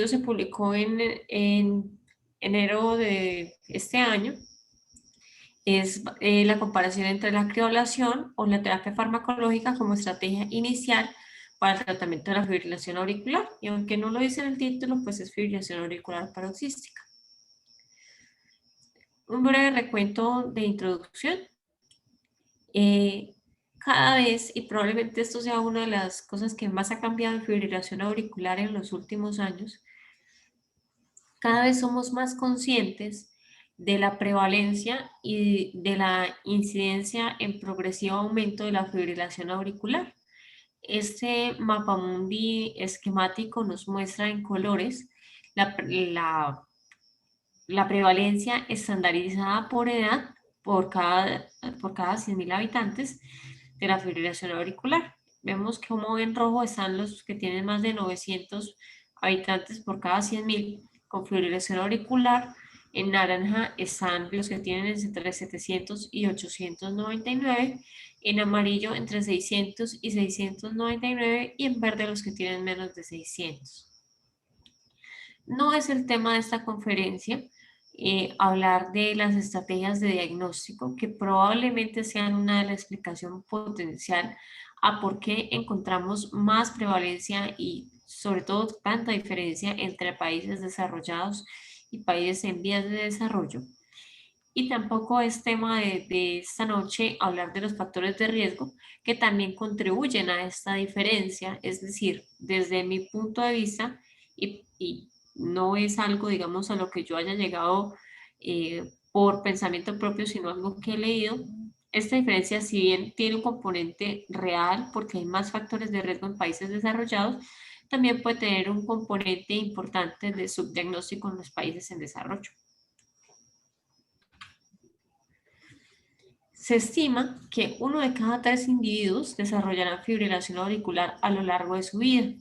se publicó en enero de este año es la comparación entre la criolación o la terapia farmacológica como estrategia inicial para el tratamiento de la fibrilación auricular. Y aunque no lo dice en el título, pues es fibrilación auricular paroxística. Un breve recuento de introducción. Cada vez, y probablemente esto sea una de las cosas que más ha cambiado en fibrilación auricular en los últimos años, cada vez somos más conscientes de la prevalencia y de la incidencia en progresivo aumento de la fibrilación auricular. Este mapamundi esquemático nos muestra en colores la prevalencia estandarizada por edad por cada 100.000 habitantes de la fibrilación auricular. Vemos como en rojo están los que tienen más de 900 habitantes por cada 100.000 con fibrilación auricular. En naranja están los que tienen entre 700 y 899. En amarillo entre 600 y 699. Y en verde los que tienen menos de 600. No es el tema de esta conferencia hablar de las estrategias de diagnóstico que probablemente sean una de la explicación potencial a por qué encontramos más prevalencia y sobre todo tanta diferencia entre países desarrollados y países en vías de desarrollo. Y tampoco es tema de esta noche hablar de los factores de riesgo que también contribuyen a esta diferencia, es decir, desde mi punto de vista, y no es algo, digamos, a lo que yo haya llegado por pensamiento propio, sino algo que he leído. Esta diferencia, si bien tiene un componente real, porque hay más factores de riesgo en países desarrollados, también puede tener un componente importante de subdiagnóstico en los países en desarrollo. Se estima que 1 de cada 3 individuos desarrollará fibrilación auricular a lo largo de su vida.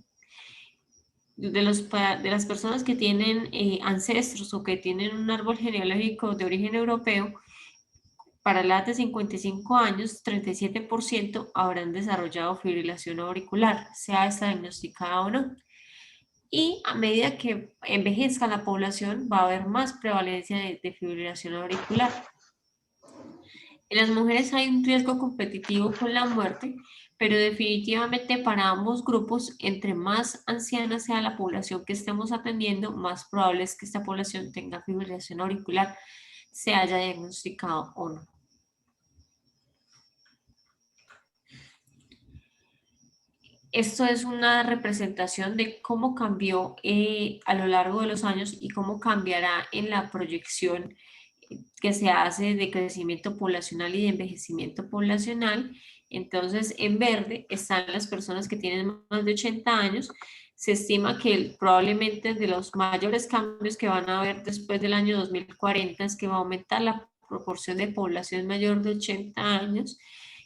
De las personas que tienen ancestros o que tienen un árbol genealógico de origen europeo, para la edad de 55 años, 37% habrán desarrollado fibrilación auricular, sea esta diagnosticada o no. Y a medida que envejezca la población, va a haber más prevalencia de fibrilación auricular. En las mujeres hay un riesgo competitivo con la muerte, pero definitivamente para ambos grupos, entre más anciana sea la población que estemos atendiendo, más probable es que esta población tenga fibrilación auricular, se haya diagnosticado o no. Esto es una representación de cómo cambió a lo largo de los años y cómo cambiará en la proyección que se hace de crecimiento poblacional y de envejecimiento poblacional. Entonces, en verde están las personas que tienen más de 80 años. Se estima que probablemente de los mayores cambios que van a haber después del año 2040 es que va a aumentar la proporción de población mayor de 80 años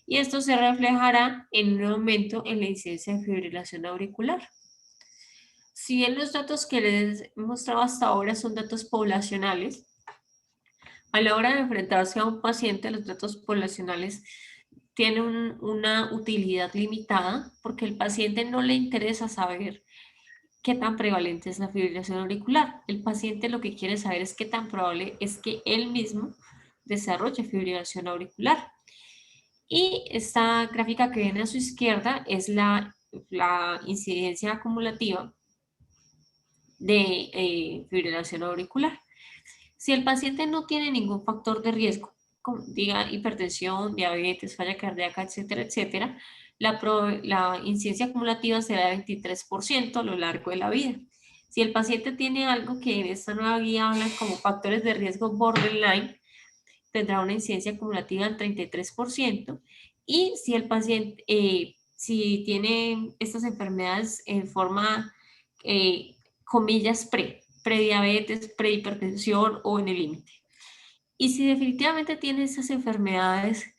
y esto se reflejará en un aumento en la incidencia de fibrilación auricular. Si bien los datos que les he mostrado hasta ahora son datos poblacionales, a la hora de enfrentarse a un paciente, los datos poblacionales tienen una utilidad limitada porque al paciente no le interesa saber qué tan prevalente es la fibrilación auricular. El paciente lo que quiere saber es qué tan probable es que él mismo desarrolle fibrilación auricular. Y esta gráfica que viene a su izquierda es la incidencia acumulativa de fibrilación auricular. Si el paciente no tiene ningún factor de riesgo, como diga hipertensión, diabetes, falla cardíaca, etcétera, etcétera, la incidencia acumulativa será de 23% a lo largo de la vida. Si el paciente tiene algo que en esta nueva guía hablan como factores de riesgo borderline, tendrá una incidencia acumulativa del 33%. Y si el paciente, si tiene estas enfermedades en forma, comillas, prediabetes, prehipertensión o en el límite. Y si definitivamente tiene esas enfermedades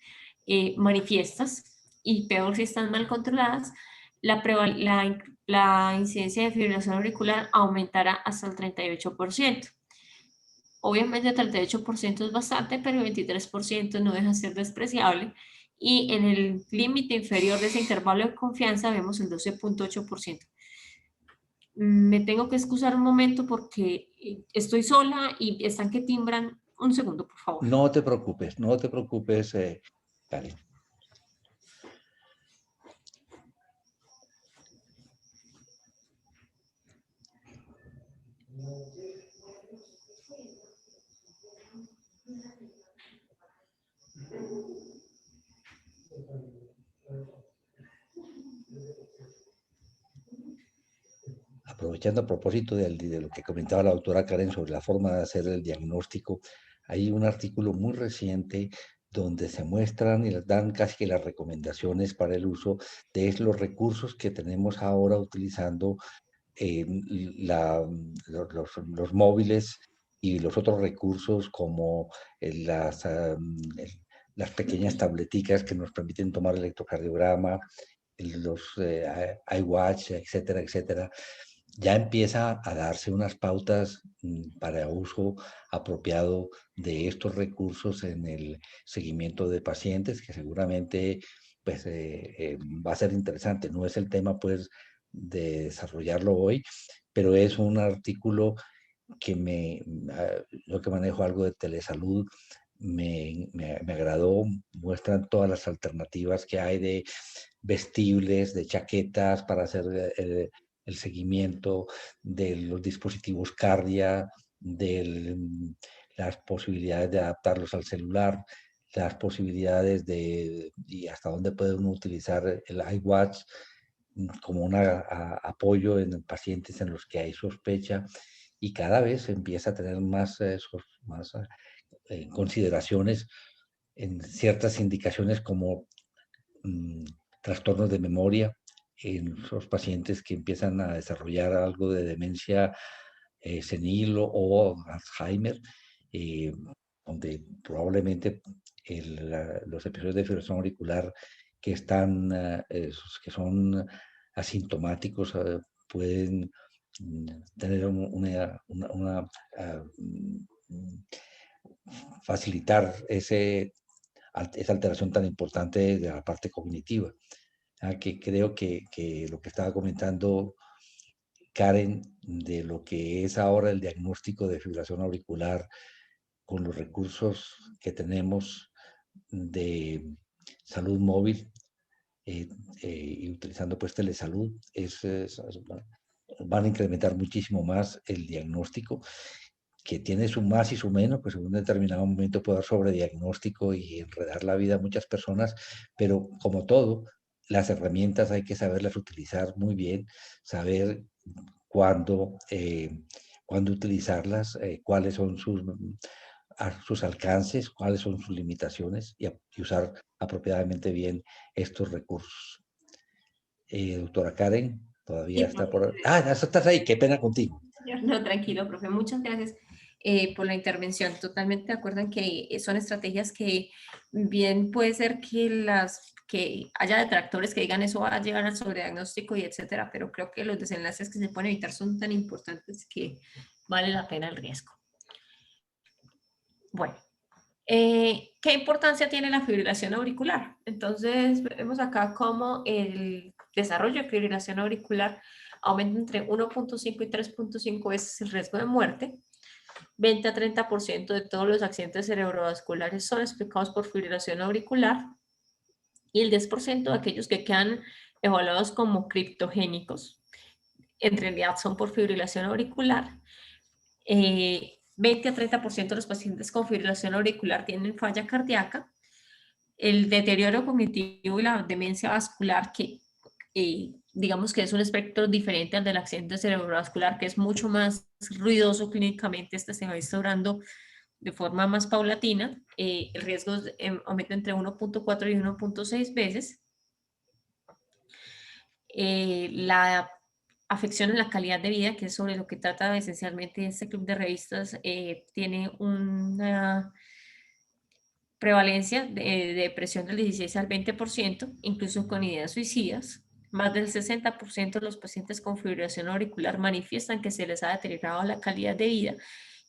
manifiestas, y peor si están mal controladas, la incidencia de fibrilación auricular aumentará hasta el 38%. Obviamente el 38% es bastante, pero el 23% no deja de ser despreciable. Y en el límite inferior de ese intervalo de confianza vemos el 12.8%. Me tengo que excusar un momento porque estoy sola y están que timbran. Un segundo, por favor. No te preocupes, Karen. Aprovechando a propósito de lo que comentaba la doctora Karen sobre la forma de hacer el diagnóstico, hay un artículo muy reciente donde se muestran y les dan casi que las recomendaciones para el uso de los recursos que tenemos ahora utilizando los móviles y los otros recursos como las pequeñas tableticas que nos permiten tomar electrocardiograma, los iWatch, etcétera, etcétera. Ya empieza a darse unas pautas para uso apropiado de estos recursos en el seguimiento de pacientes, que seguramente pues, va a ser interesante. No es el tema pues, de desarrollarlo hoy, pero es un artículo que yo que manejo algo de telesalud, me agradó. Muestran todas las alternativas que hay de vestibles, de chaquetas para hacer el seguimiento de los dispositivos Cardia, de las posibilidades de adaptarlos al celular, las posibilidades y hasta dónde puede uno utilizar el iWatch como un apoyo en pacientes en los que hay sospecha, y cada vez se empieza a tener más consideraciones en ciertas indicaciones como mm, trastornos de memoria en los pacientes que empiezan a desarrollar algo de demencia senil o Alzheimer, eh, donde probablemente los episodios de fibrilación auricular que son asintomáticos pueden tener facilitar esa alteración tan importante de la parte cognitiva. Que creo que lo que estaba comentando Karen, de lo que es ahora el diagnóstico de fibrilación auricular con los recursos que tenemos de salud móvil y utilizando pues telesalud, van a incrementar muchísimo más el diagnóstico, que tiene su más y su menos, pues en un determinado momento puede haber sobrediagnóstico y enredar la vida a muchas personas, pero como todo, las herramientas hay que saberlas utilizar muy bien, saber cuándo, cuándo utilizarlas, cuáles son sus alcances, cuáles son sus limitaciones y usar apropiadamente bien estos recursos. Doctora Karen, Sí, todavía está profe. por... Ah, ya estás ahí, qué pena contigo. No, tranquilo, profe. Muchas gracias por la intervención. Totalmente de acuerdo en que son estrategias que bien puede ser que haya detractores que digan eso va a llevar al sobrediagnóstico y etcétera, pero creo que los desenlaces que se pueden evitar son tan importantes que vale la pena el riesgo. Bueno, ¿qué importancia tiene la fibrilación auricular? Entonces, vemos acá cómo el desarrollo de fibrilación auricular aumenta entre 1.5 y 3.5 veces el riesgo de muerte. 20 a 30% de todos los accidentes cerebrovasculares son explicados por fibrilación auricular y el 10% de aquellos que quedan evaluados como criptogénicos en realidad son por fibrilación auricular. 20 a 30% de los pacientes con fibrilación auricular tienen falla cardíaca. El deterioro cognitivo y la demencia vascular, que digamos que es un espectro diferente al del accidente cerebrovascular, que es mucho más ruidoso clínicamente, este se va instaurando de forma más paulatina. El riesgo aumenta entre 1.4 y 1.6 veces. La afección en la calidad de vida, que es sobre lo que trata esencialmente este club de revistas, tiene una prevalencia de depresión del 16 al 20%, incluso con ideas suicidas. Más del 60% de los pacientes con fibrilación auricular manifiestan que se les ha deteriorado la calidad de vida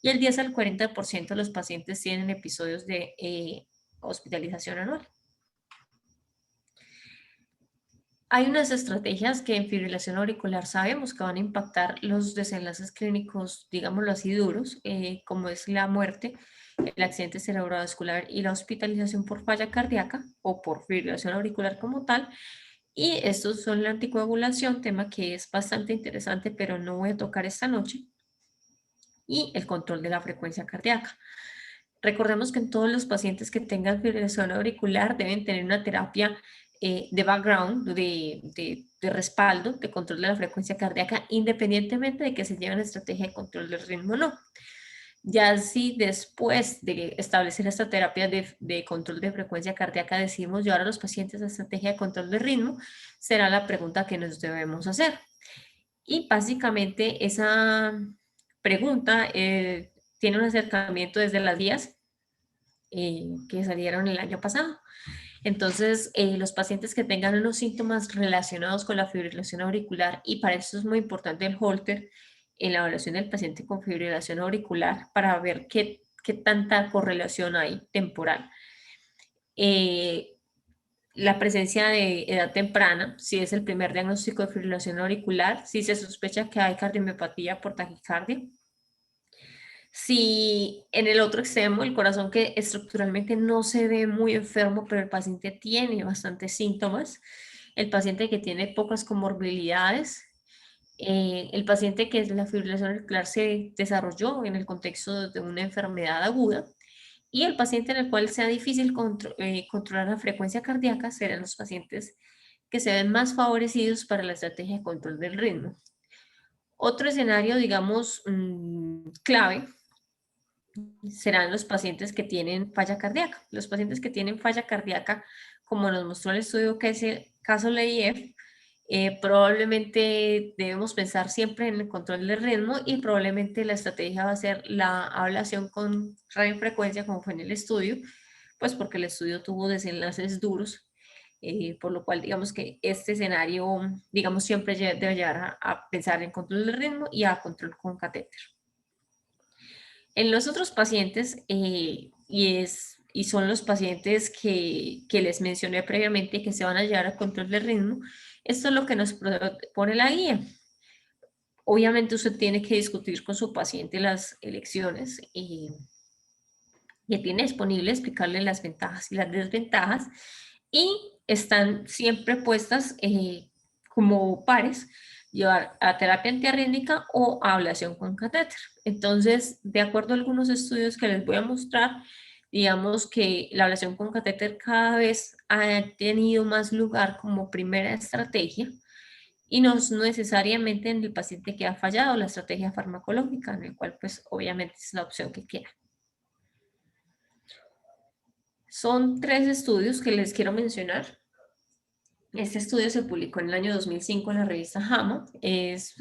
y el 10 al 40% de los pacientes tienen episodios de hospitalización anual. Hay unas estrategias que en fibrilación auricular sabemos que van a impactar los desenlaces clínicos, digámoslo así, duros, como es la muerte, el accidente cerebrovascular y la hospitalización por falla cardíaca o por fibrilación auricular como tal. Y estos son la anticoagulación, tema que es bastante interesante, pero no voy a tocar esta noche, y el control de la frecuencia cardíaca. Recordemos que en todos los pacientes que tengan fibrilación auricular deben tener una terapia de background, de respaldo, de control de la frecuencia cardíaca, independientemente de que se lleve una estrategia de control del ritmo o no. Ya si después de establecer esta terapia de control de frecuencia cardíaca decidimos llevar a los pacientes a estrategia de control de ritmo, será la pregunta que nos debemos hacer. Y básicamente esa pregunta tiene un acercamiento desde las guías que salieron el año pasado. Entonces, los pacientes que tengan unos síntomas relacionados con la fibrilación auricular, y para eso es muy importante el Holter en la evaluación del paciente con fibrilación auricular para ver qué tanta correlación hay temporal. La presencia de edad temprana, si es el primer diagnóstico de fibrilación auricular, si se sospecha que hay cardiomiopatía por taquicardia, si en el otro extremo, el corazón que estructuralmente no se ve muy enfermo, pero el paciente tiene bastantes síntomas, el paciente que tiene pocas comorbilidades, el paciente que la fibrilación auricular se desarrolló en el contexto de una enfermedad aguda, y el paciente en el cual sea difícil controlar la frecuencia cardíaca serán los pacientes que se ven más favorecidos para la estrategia de control del ritmo. Otro escenario, digamos, clave serán los pacientes que tienen falla cardíaca. Los pacientes que tienen falla cardíaca, como nos mostró el estudio que es el caso LEIF, probablemente debemos pensar siempre en el control del ritmo y probablemente la estrategia va a ser la ablación con radiofrecuencia, como fue en el estudio, pues porque el estudio tuvo desenlaces duros, por lo cual digamos que este escenario, digamos, siempre debe llevar a pensar en control del ritmo y a control con catéter. En los otros pacientes, y son los pacientes que les mencioné previamente que se van a llevar a control de ritmo, esto es lo que nos propone la guía. Obviamente usted tiene que discutir con su paciente las elecciones que tiene disponible, explicarle las ventajas y las desventajas, y están siempre puestas como pares llevar a terapia antiarrítmica o a ablación con catéter. Entonces, de acuerdo a algunos estudios que les voy a mostrar, digamos que la ablación con catéter cada vez ha tenido más lugar como primera estrategia y no necesariamente en el paciente que ha fallado la estrategia farmacológica, en el cual pues obviamente es la opción que queda. Son 3 estudios que les quiero mencionar. Este estudio se publicó en el año 2005 en la revista JAMA, es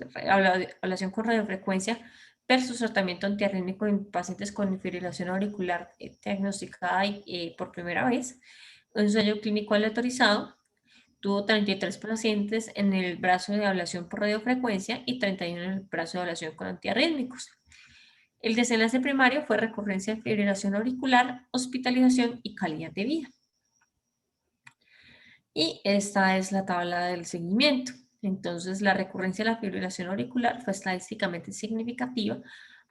ablación con radiofrecuencia versus tratamiento antiarrítmico en pacientes con fibrilación auricular diagnosticada por primera vez. Un ensayo clínico aleatorizado, tuvo 33 pacientes en el brazo de ablación por radiofrecuencia y 31 en el brazo de ablación con antiarrítmicos. El desenlace primario fue recurrencia de fibrilación auricular, hospitalización y calidad de vida. Y esta es la tabla del seguimiento. Entonces, la recurrencia de la fibrilación auricular fue estadísticamente significativa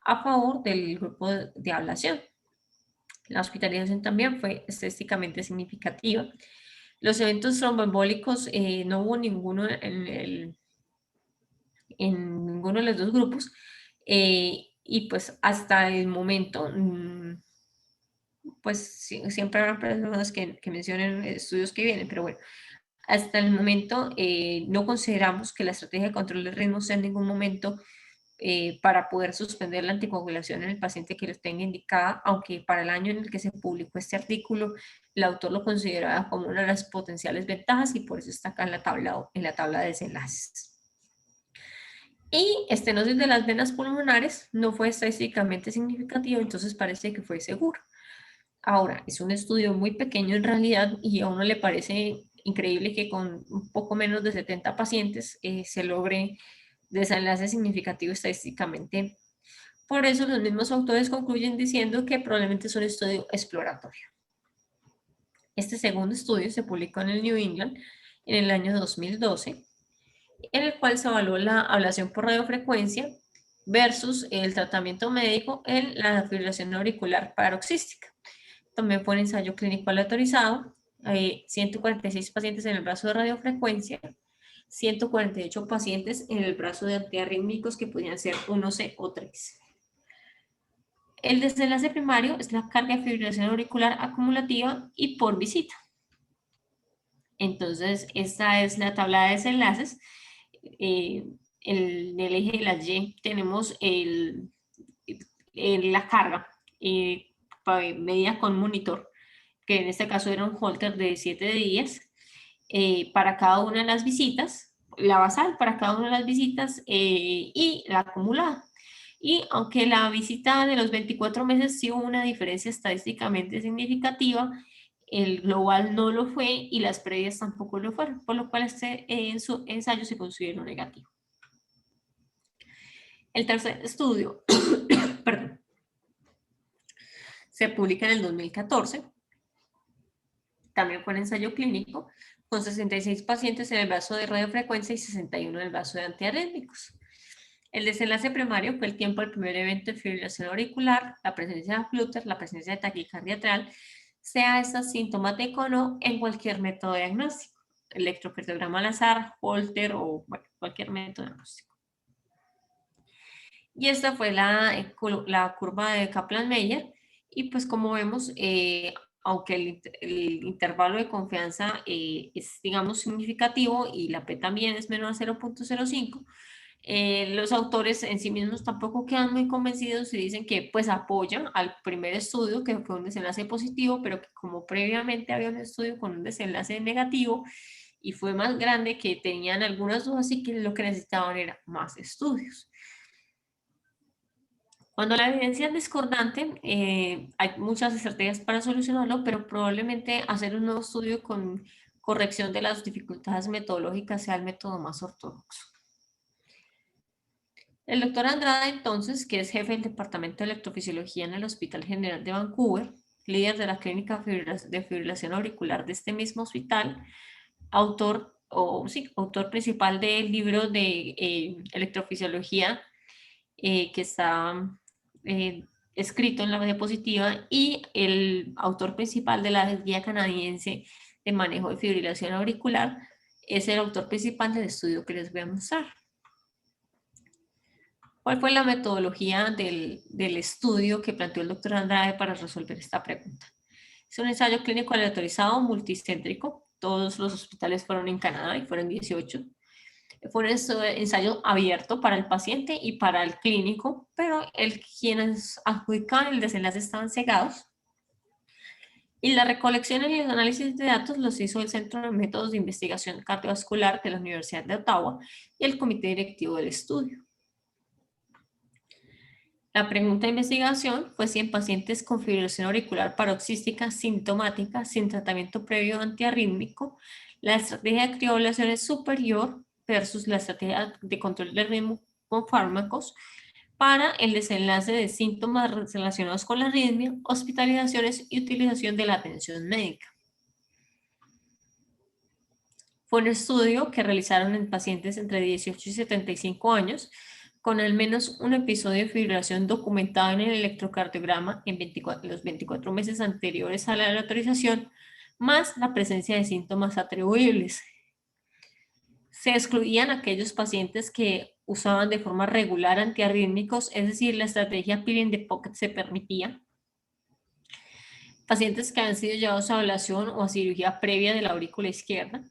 a favor del grupo de ablación. La hospitalización también fue estadísticamente significativa. Los eventos tromboembólicos no hubo ninguno en ninguno de los dos grupos. Y pues hasta el momento, pues siempre habrá personas que mencionen estudios que vienen, pero bueno, hasta el momento no consideramos que la estrategia de control de ritmo sea en ningún momento para poder suspender la anticoagulación en el paciente que lo tenga indicada, aunque para el año en el que se publicó este artículo, el autor lo consideraba como una de las potenciales ventajas y por eso está acá en la tabla de desenlaces. Y estenosis de las venas pulmonares no fue estadísticamente significativo, entonces parece que fue seguro. Ahora, es un estudio muy pequeño en realidad y a uno le parece increíble que con un poco menos de 70 pacientes se logre desenlace significativo estadísticamente. Por eso los mismos autores concluyen diciendo que probablemente es un estudio exploratorio. Este segundo estudio se publicó en el New England en el año 2012, en el cual se evaluó la ablación por radiofrecuencia versus el tratamiento médico en la fibrilación auricular paroxística. También fue un ensayo clínico aleatorizado, 146 pacientes en el brazo de radiofrecuencia, 148 pacientes en el brazo de antiarrítmicos que podían ser 1C o 3. El desenlace primario es la carga de fibrilación auricular acumulativa y por visita. Entonces, esta es la tabla de desenlaces. En el eje de las Y tenemos la carga medida con monitor, que en este caso era un holter de 7 días, para cada una de las visitas, la basal para cada una de las visitas y la acumulada. Y aunque la visita de los 24 meses sí hubo una diferencia estadísticamente significativa, el global no lo fue y las previas tampoco lo fueron, por lo cual este ensayo se consideró negativo. El tercer estudio perdón, se publica en el 2014, también fue un ensayo clínico, con 66 pacientes en el brazo de radiofrecuencia y 61 en el brazo de antiarrítmicos. El desenlace primario fue el tiempo del primer evento de fibrilación auricular, la presencia de flutter, la presencia de taquicardia atrial, sea esta sintomática o no, en cualquier método diagnóstico, electrocardiograma al azar, Holter o bueno, cualquier método diagnóstico. Y esta fue la curva de Kaplan-Meier, y pues como vemos, aunque el intervalo de confianza es, digamos, significativo y la P también es menor a 0.05, los autores en sí mismos tampoco quedan muy convencidos y dicen que pues apoyan al primer estudio, que fue un desenlace positivo, pero que como previamente había un estudio con un desenlace negativo y fue más grande, que tenían algunas dudas y que lo que necesitaban era más estudios. Cuando la evidencia es discordante, hay muchas estrategias para solucionarlo, pero probablemente hacer un nuevo estudio con corrección de las dificultades metodológicas sea el método más ortodoxo. El doctor Andrade, entonces, que es jefe del Departamento de Electrofisiología en el Hospital General de Vancouver, líder de la clínica de fibrilación auricular de este mismo hospital, autor principal del libro de electrofisiología que está escrito en la diapositiva, y el autor principal de la guía canadiense de manejo de fibrilación auricular, es el autor principal del estudio que les voy a mostrar. ¿Cuál fue la metodología del estudio que planteó el doctor Andrade para resolver esta pregunta? Es un ensayo clínico aleatorizado multicéntrico. Todos los hospitales fueron en Canadá y fueron 18. Fue un ensayo abierto para el paciente y para el clínico, pero quienes adjudicaban el desenlace estaban cegados. Y la recolección y el análisis de datos los hizo el Centro de Métodos de Investigación Cardiovascular de la Universidad de Ottawa y el comité directivo del estudio. La pregunta de investigación fue si en pacientes con fibrilación auricular paroxística sintomática sin tratamiento previo antiarrítmico, la estrategia de crioblación es superior versus la estrategia de control del ritmo con fármacos para el desenlace de síntomas relacionados con la arritmia, hospitalizaciones y utilización de la atención médica. Fue un estudio que realizaron en pacientes entre 18 y 75 años con al menos un episodio de fibrilación documentado en el electrocardiograma en los 24 meses anteriores a la autorización, más la presencia de síntomas atribuibles. Se excluían aquellos pacientes que usaban de forma regular antiarrítmicos, es decir, la estrategia Pill in the Pocket se permitía. Pacientes que habían sido llevados a ablación o a cirugía previa de la aurícula izquierda,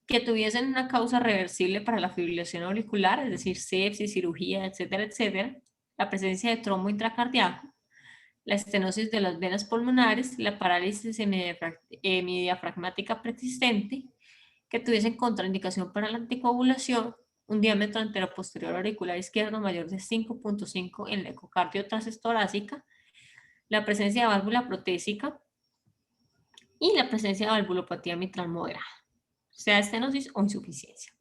que tuviesen una causa reversible para la fibrilación auricular, es decir, sepsis, cirugía, etcétera, etcétera, la presencia de trombo intracardíaco, la estenosis de las venas pulmonares, la parálisis hemidiafragmática persistente, que tuviesen contraindicación para la anticoagulación, un diámetro anteroposterior auricular izquierdo mayor de 5.5 en la ecocardio transtorácica, la presencia de válvula protésica y la presencia de valvulopatía mitral moderada, sea estenosis o insuficiencia.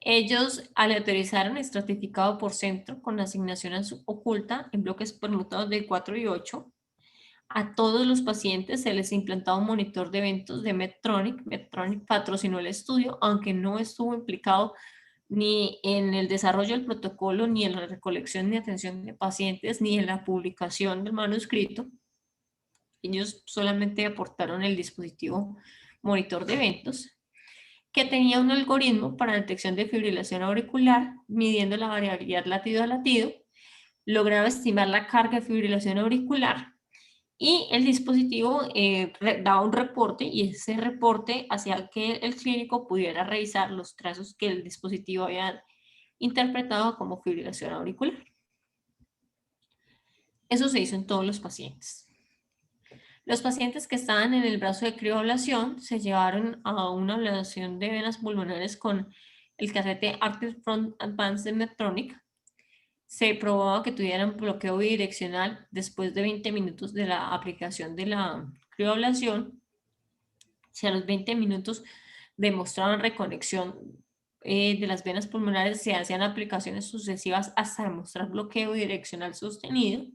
Ellos aleatorizaron estratificado por centro con asignación oculta en bloques permutados de 4 y 8 A todos los pacientes se les implantaba un monitor de eventos de Medtronic. Medtronic patrocinó el estudio, aunque no estuvo implicado ni en el desarrollo del protocolo, ni en la recolección ni atención de pacientes, ni en la publicación del manuscrito. Ellos solamente aportaron el dispositivo monitor de eventos, que tenía un algoritmo para detección de fibrilación auricular, midiendo la variabilidad latido a latido, lograba estimar la carga de fibrilación auricular y el dispositivo daba un reporte y ese reporte hacía que el clínico pudiera revisar los trazos que el dispositivo había interpretado como fibrilación auricular. Eso se hizo en todos los pacientes. Los pacientes que estaban en el brazo de crioablación se llevaron a una ablación de venas pulmonares con el casete Active Front Advance de Medtronic. Se probaba que tuvieran bloqueo bidireccional después de 20 minutos de la aplicación de la crioablación. Si a los 20 minutos demostraban reconexión de las venas pulmonares, se hacían aplicaciones sucesivas hasta demostrar bloqueo bidireccional sostenido.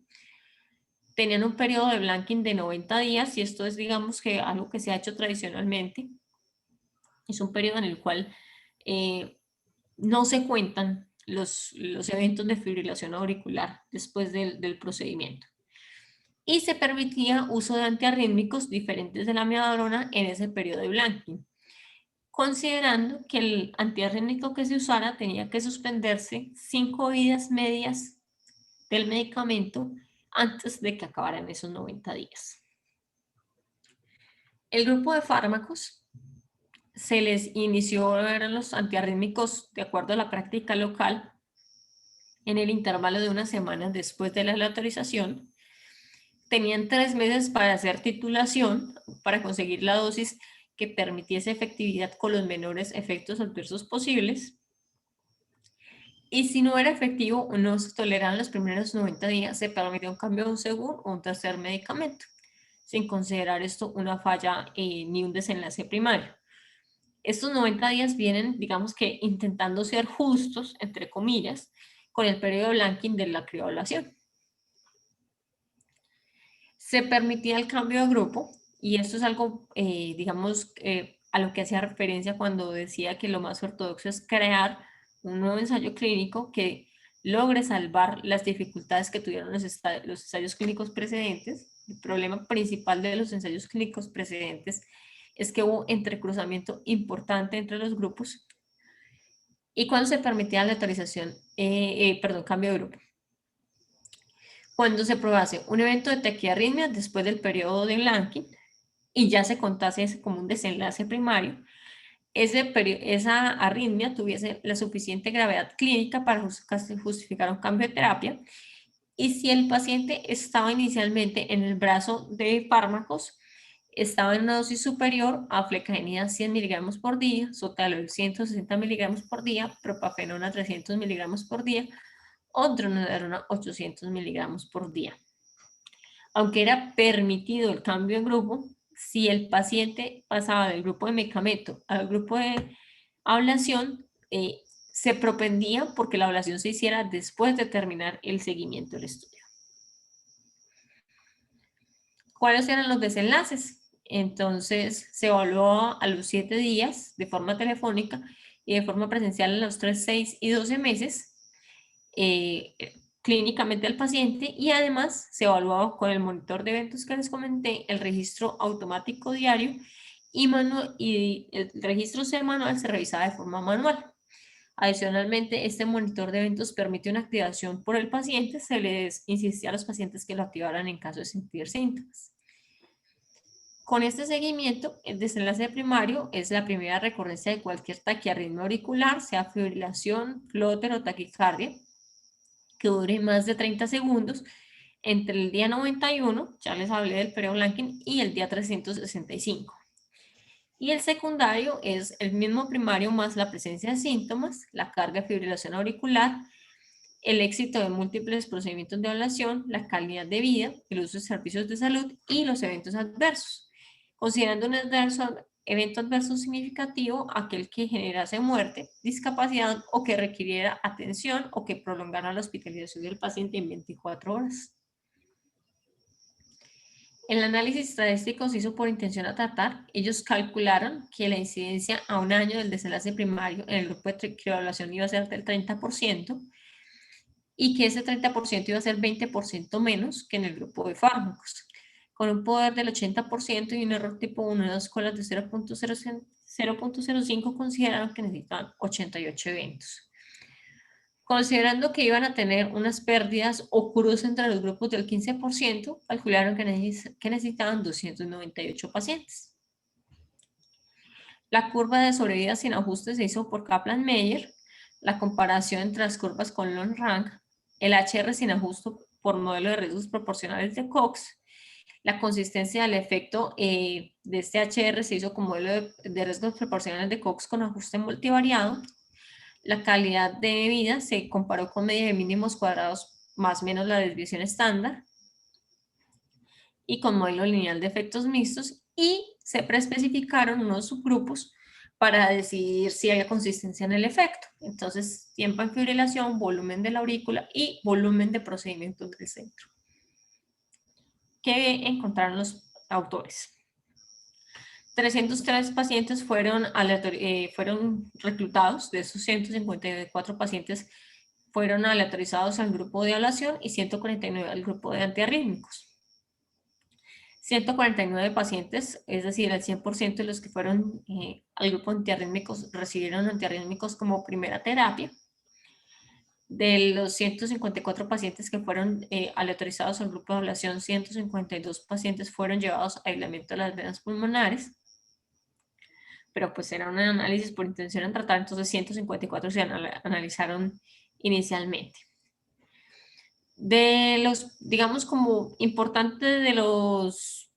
Tenían un periodo de blanking de 90 días y esto es, digamos, que algo que se ha hecho tradicionalmente. Es un periodo en el cual no se cuentan los eventos de fibrilación auricular después del procedimiento. Y se permitía uso de antiarrítmicos diferentes de la amiodarona en ese periodo de blanking, considerando que el antiarrítmico que se usara tenía que suspenderse 5 vidas medias del medicamento antes de que acabaran esos 90 días. El grupo de fármacos se les inició, eran los antiarrítmicos de acuerdo a la práctica local, en el intervalo de una semana después de la autorización. Tenían 3 meses para hacer titulación, para conseguir la dosis que permitiese efectividad con los menores efectos adversos posibles. Y si no era efectivo o no se toleraban los primeros 90 días, se permitía un cambio de un segundo o un tercer medicamento, sin considerar esto una falla ni un desenlace primario. Estos 90 días vienen, digamos que intentando ser justos, entre comillas, con el periodo de blanking de la crioablación. Se permitía el cambio de grupo y esto es algo, digamos, a lo que hacía referencia cuando decía que lo más ortodoxo es crear un nuevo ensayo clínico que logre salvar las dificultades que tuvieron los ensayos clínicos precedentes. El problema principal de los ensayos clínicos precedentes es que hubo entrecruzamiento importante entre los grupos y cuando se permitía la autorización, cambio de grupo. Cuando se probase un evento de taquiarritmia después del periodo de blanking y ya se contase como un desenlace primario, esa arritmia tuviese la suficiente gravedad clínica para justificar un cambio de terapia. Y si el paciente estaba inicialmente en el brazo de fármacos, estaba en una dosis superior a flecainida 100 miligramos por día, sotalol 160 miligramos por día, propafenona 300 miligramos por día o dronedarona 800 miligramos por día. Aunque era permitido el cambio de grupo, si el paciente pasaba del grupo de medicamento al grupo de ablación, se propendía porque la ablación se hiciera después de terminar el seguimiento del estudio. ¿Cuáles eran los desenlaces? Entonces, se evaluó a los 7 días de forma telefónica y de forma presencial en los 3, 6 y 12 meses clínicamente al paciente y además se evaluaba con el monitor de eventos que les comenté, el registro automático diario y el registro semanal se revisaba de forma manual. Adicionalmente, este monitor de eventos permite una activación por el paciente, se les insistía a los pacientes que lo activaran en caso de sentir síntomas. Con este seguimiento, el desenlace primario es la primera recurrencia de cualquier taquiarritmia auricular, sea fibrilación, flóter o taquicardia, que dure más de 30 segundos entre el día 91, ya les hablé del periodo blanking, y el día 365. Y el secundario es el mismo primario más la presencia de síntomas, la carga de fibrilación auricular, el éxito de múltiples procedimientos de ablación, la calidad de vida, el uso de servicios de salud y los eventos adversos. Considerando un evento adverso significativo, aquel que generase muerte, discapacidad o que requiriera atención o que prolongara la hospitalización del paciente en 24 horas. El análisis estadístico se hizo por intención a tratar. Ellos calcularon que la incidencia a un año del desenlace primario en el grupo de crioevaluación iba a ser del 30% y que ese 30% iba a ser 20% menos que en el grupo de fármacos, con un poder del 80% y un error tipo 1 en las escuelas de 0.05 consideraron que necesitaban 88 eventos. Considerando que iban a tener unas pérdidas o cruce entre los grupos del 15%, calcularon que necesitaban 298 pacientes. La curva de sobrevida sin ajuste se hizo por Kaplan-Meier, la comparación entre las curvas con Long Rank, el HR sin ajuste por modelo de riesgos proporcionales de Cox, la consistencia del efecto de este HR se hizo con modelo de riesgos proporcionales de Cox con ajuste multivariado. La calidad de vida se comparó con media de mínimos cuadrados más o menos la desviación estándar y con modelo lineal de efectos mixtos, y se preespecificaron unos subgrupos para decidir si había consistencia en el efecto. Entonces, tiempo en fibrilación, volumen de la aurícula y volumen de procedimientos del centro. ¿Qué encontraron los autores? 303 pacientes fueron reclutados. De esos 154 pacientes fueron aleatorizados al grupo de ablación y 149 al grupo de antiarrítmicos. 149 pacientes, es decir, el 100% de los que fueron al grupo de antiarrítmicos recibieron antiarrítmicos como primera terapia. De los 154 pacientes que fueron aleatorizados al grupo de ablación, 152 pacientes fueron llevados a aislamiento de las venas pulmonares, pero pues era un análisis por intención en tratar, entonces 154 se analizaron inicialmente. De los, digamos, como importante de los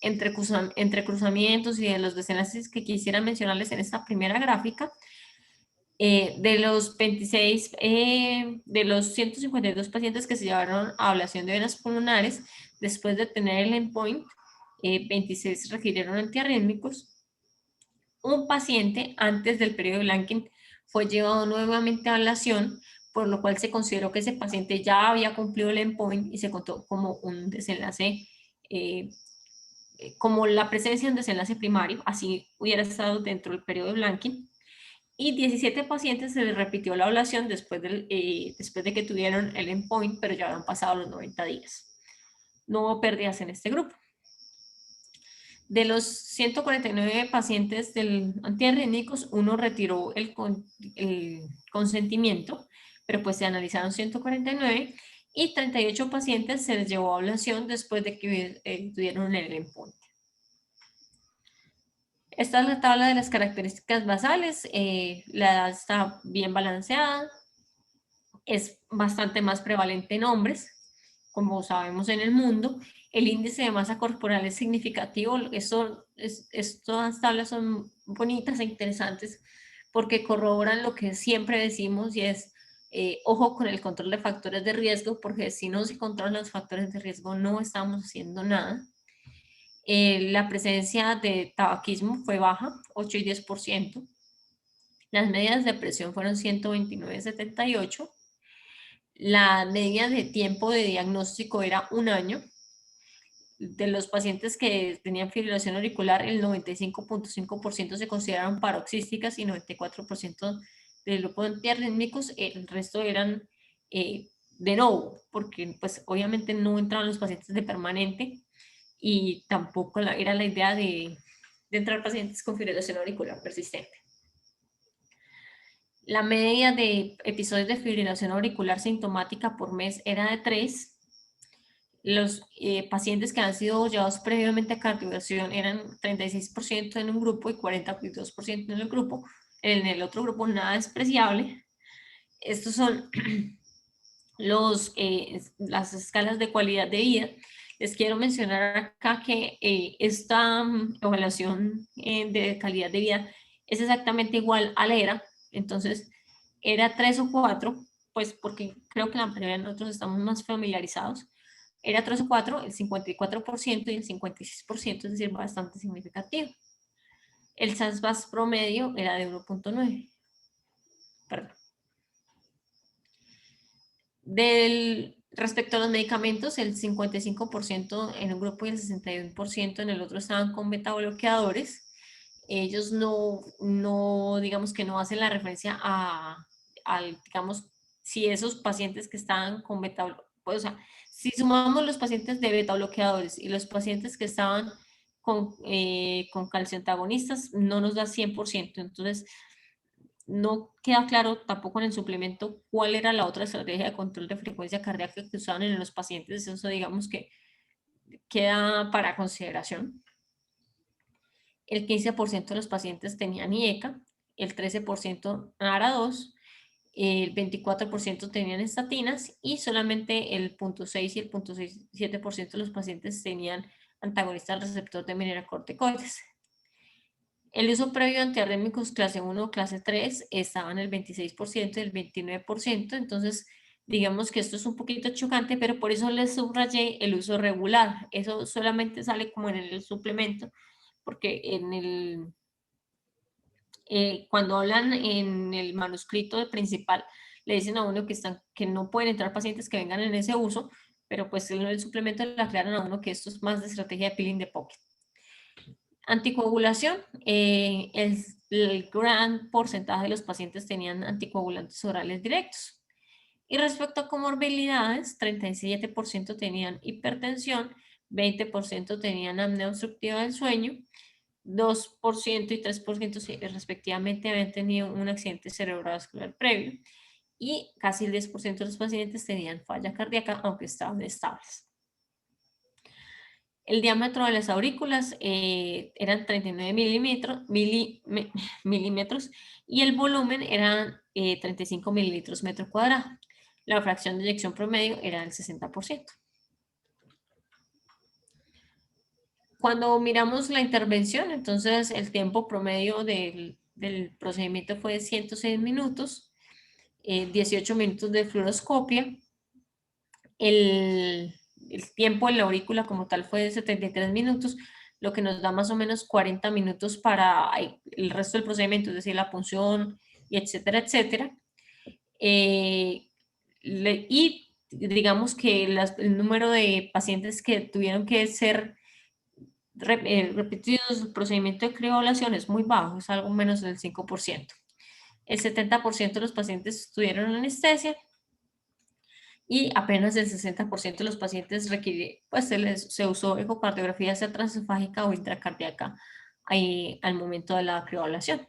entrecruzamientos y de los desenlaces que quisiera mencionarles en esta primera gráfica, de los 26, de los 152 pacientes que se llevaron a ablación de venas pulmonares, después de tener el endpoint, 26 requirieron antiarrítmicos. Un paciente antes del periodo de Blanking fue llevado nuevamente a ablación, por lo cual se consideró que ese paciente ya había cumplido el endpoint y se contó como un desenlace, como la presencia de un desenlace primario, así hubiera estado dentro del periodo de Blanking. Y 17 pacientes se les repitió la ablación después de que tuvieron el endpoint, pero ya habían pasado los 90 días. No hubo pérdidas en este grupo. De los 149 pacientes del antiarrítmicos, uno retiró el consentimiento, pero pues se analizaron 149 y 38 pacientes se les llevó a ablación después de que tuvieron el endpoint. Esta es la tabla de las características basales. La edad está bien balanceada. Es bastante más prevalente en hombres, como sabemos en el mundo. El índice de masa corporal es significativo. Estas tablas son bonitas e interesantes porque corroboran lo que siempre decimos, y es ojo con el control de factores de riesgo, porque si no se controlan los factores de riesgo no estamos haciendo nada. La presencia de tabaquismo fue baja, 8 y 10%. Las medidas de presión fueron 129 y 78. La media de tiempo de diagnóstico era 1 año. De los pacientes que tenían fibrilación auricular, el 95.5% se consideraron paroxísticas y 94% del grupo de antiarrítmicos. El resto eran de nuevo, porque pues obviamente no entraban los pacientes de permanente y tampoco era la idea de entrar pacientes con fibrilación auricular persistente. La media de episodios de fibrilación auricular sintomática por mes era de 3. Los pacientes que han sido llevados previamente a cardioversación eran 36% en un grupo y 42% en el grupo. En el otro grupo nada despreciable. Estos son las escalas de calidad de vida. Les quiero mencionar acá que esta evaluación de calidad de vida es exactamente igual a la ERA. Entonces, era 3 o 4, pues porque creo que la mayoría de nosotros estamos más familiarizados. Era 3 o 4, el 54% y el 56%, es decir, bastante significativo. El SAS-BAS promedio era de 1.9. Perdón. De Respecto a los medicamentos, el 55% en un grupo y el 61% en el otro estaban con beta bloqueadores. Ellos no, digamos que no hacen la referencia al, digamos, si esos pacientes que estaban con beta, pues, o sea, si sumamos los pacientes de beta bloqueadores y los pacientes que estaban con calcio antagonistas, no nos da 100%. Entonces, no queda claro tampoco en el suplemento cuál era la otra estrategia de control de frecuencia cardíaca que usaban en los pacientes. Eso digamos que queda para consideración. El 15% de los pacientes tenían IECA, el 13% ARA2, el 24% tenían estatinas y solamente el 0.6 y el 0.7% de los pacientes tenían antagonistas al receptor de mineralocorticoides. El uso previo de antiarrítmicos clase 1 o clase 3 estaba en el 26% y el 29%, entonces digamos que esto es un poquito chocante, pero por eso les subrayé el uso regular. Eso solamente sale como en el suplemento, porque cuando hablan en el manuscrito principal, le dicen a uno que no pueden entrar pacientes que vengan en ese uso, pero pues en el suplemento le aclaran a uno que esto es más de estrategia de peeling de pocket. Anticoagulación, el gran porcentaje de los pacientes tenían anticoagulantes orales directos. Y respecto a comorbilidades, 37% tenían hipertensión, 20% tenían apnea obstructiva del sueño, 2% y 3% respectivamente habían tenido un accidente cerebrovascular previo y casi el 10% de los pacientes tenían falla cardíaca, aunque estaban estables. El diámetro de las aurículas eran 39 milímetros y el volumen era 35 mililitros metro cuadrado. La fracción de eyección promedio era el 60%. Cuando miramos la intervención, entonces el tiempo promedio del procedimiento fue de 106 minutos, 18 minutos de fluoroscopia. El tiempo en la aurícula como tal fue de 73 minutos, lo que nos da más o menos 40 minutos para el resto del procedimiento, es decir, la punción, y etcétera, etcétera. Y digamos que el número de pacientes que tuvieron que ser repetidos el procedimiento de crioglación es muy bajo, es algo menos del 5%. El 70% de los pacientes tuvieron anestesia y apenas el 60% de los pacientes requiere, pues se usó ecocardiografía sea transesofágica o intracardíaca ahí, al momento de la crioglación.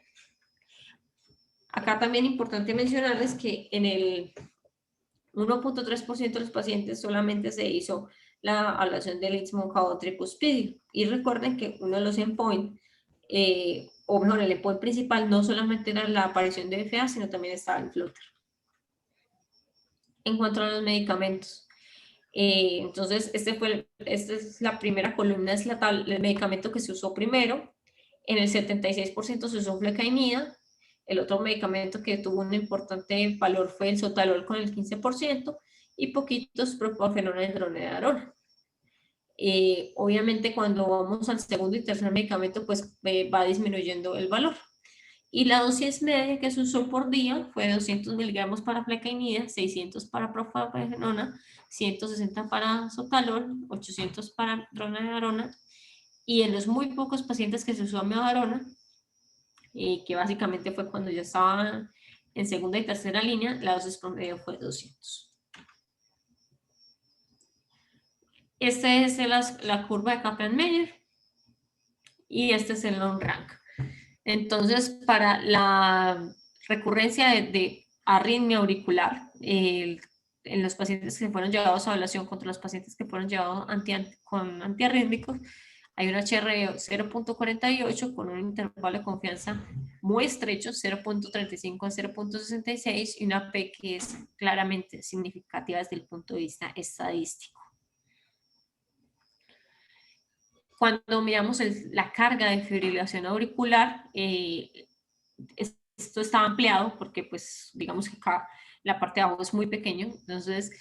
Acá también es importante mencionarles que en el 1.3% de los pacientes solamente se hizo la ablación del istmo caudal-tricuspidio. Y recuerden que uno de los endpoints, o mejor, el endpoint principal no solamente era la aparición de FA, sino también estaba el flutter. En cuanto a los medicamentos, entonces esta es la primera columna, es el medicamento que se usó primero. En el 76% se usó flecainida. El otro medicamento que tuvo un importante valor fue el sotalol con el 15% y poquitos propafenona y dronedarona. Obviamente cuando vamos al segundo y tercer medicamento pues va disminuyendo el valor. Y la dosis media que se usó por día fue 200 miligramos para flecainida, 600 para propafenona, 160 para sotalol, 800 para dronedarona. Y en los muy pocos pacientes que se usó amiodarona, que básicamente fue cuando ya estaba en segunda y tercera línea, la dosis promedio fue 200. Esta es la curva de Kaplan-Meier y este es el long rank. Entonces, para la recurrencia de arritmia auricular, en los pacientes que fueron llevados a evaluación contra los pacientes que fueron llevados con antiarrítmicos, hay un HR de 0.48 con un intervalo de confianza muy estrecho, 0.35 a 0.66, y una P que es claramente significativa desde el punto de vista estadístico. Cuando miramos la carga de fibrilación auricular, esto está ampliado porque pues digamos que acá la parte de abajo es muy pequeño, entonces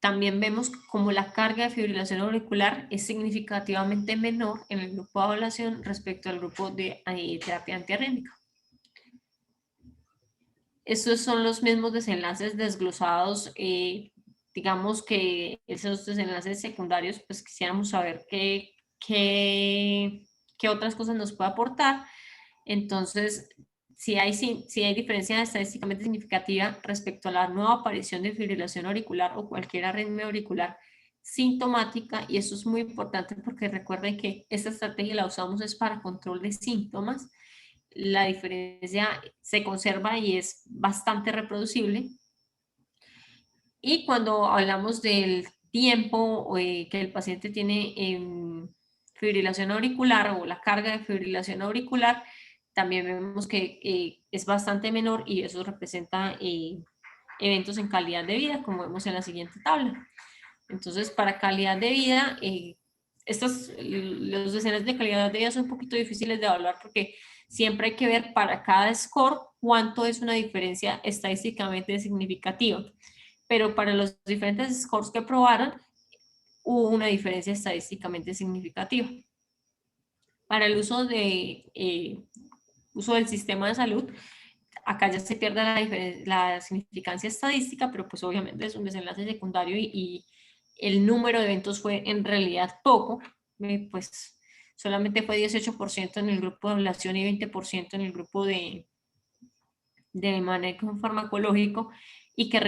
también vemos como la carga de fibrilación auricular es significativamente menor en el grupo de evaluación respecto al grupo de terapia antiarrítmica. Estos son los mismos desenlaces desglosados digamos que esos desenlaces secundarios, pues quisiéramos saber qué otras cosas nos puede aportar. Entonces, si hay diferencia estadísticamente significativa respecto a la nueva aparición de fibrilación auricular o cualquier arritmia auricular sintomática, y eso es muy importante porque recuerden que esta estrategia la usamos es para control de síntomas, la diferencia se conserva y es bastante reproducible. Y cuando hablamos del tiempo que el paciente tiene en fibrilación auricular o la carga de fibrilación auricular, también vemos que es bastante menor y eso representa eventos en calidad de vida, como vemos en la siguiente tabla. Entonces, para calidad de vida, los escenarios de calidad de vida son un poquito difíciles de evaluar porque siempre hay que ver para cada score cuánto es una diferencia estadísticamente significativa. Pero para los diferentes scores que probaron, hubo una diferencia estadísticamente significativa. Para el uso del sistema de salud, acá ya se pierde la significancia estadística, pero pues obviamente es un desenlace secundario y el número de eventos fue en realidad poco, pues solamente fue 18% en el grupo de ablación y 20% en el grupo de manejo farmacológico, y que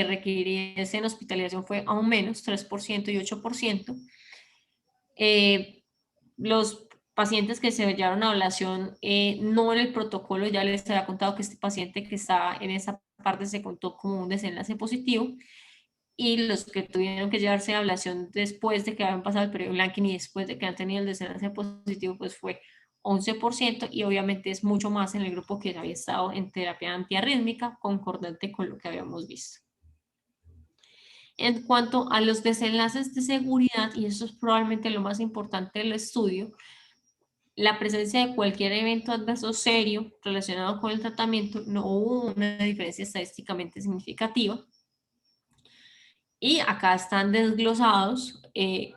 requiriesen hospitalización fue aún menos, 3% y 8%. Los pacientes que se hallaron a ablación, no en el protocolo, ya les había contado que este paciente que está en esa parte se contó como un desenlace positivo, y los que tuvieron que llevarse a ablación después de que habían pasado el periodo Blanking y después de que han tenido el desenlace positivo, pues fue 11%, y obviamente es mucho más en el grupo que había estado en terapia antiarrítmica, concordante con lo que habíamos visto. En cuanto a los desenlaces de seguridad, y eso es probablemente lo más importante del estudio, la presencia de cualquier evento adverso serio relacionado con el tratamiento, no hubo una diferencia estadísticamente significativa. Y acá están desglosados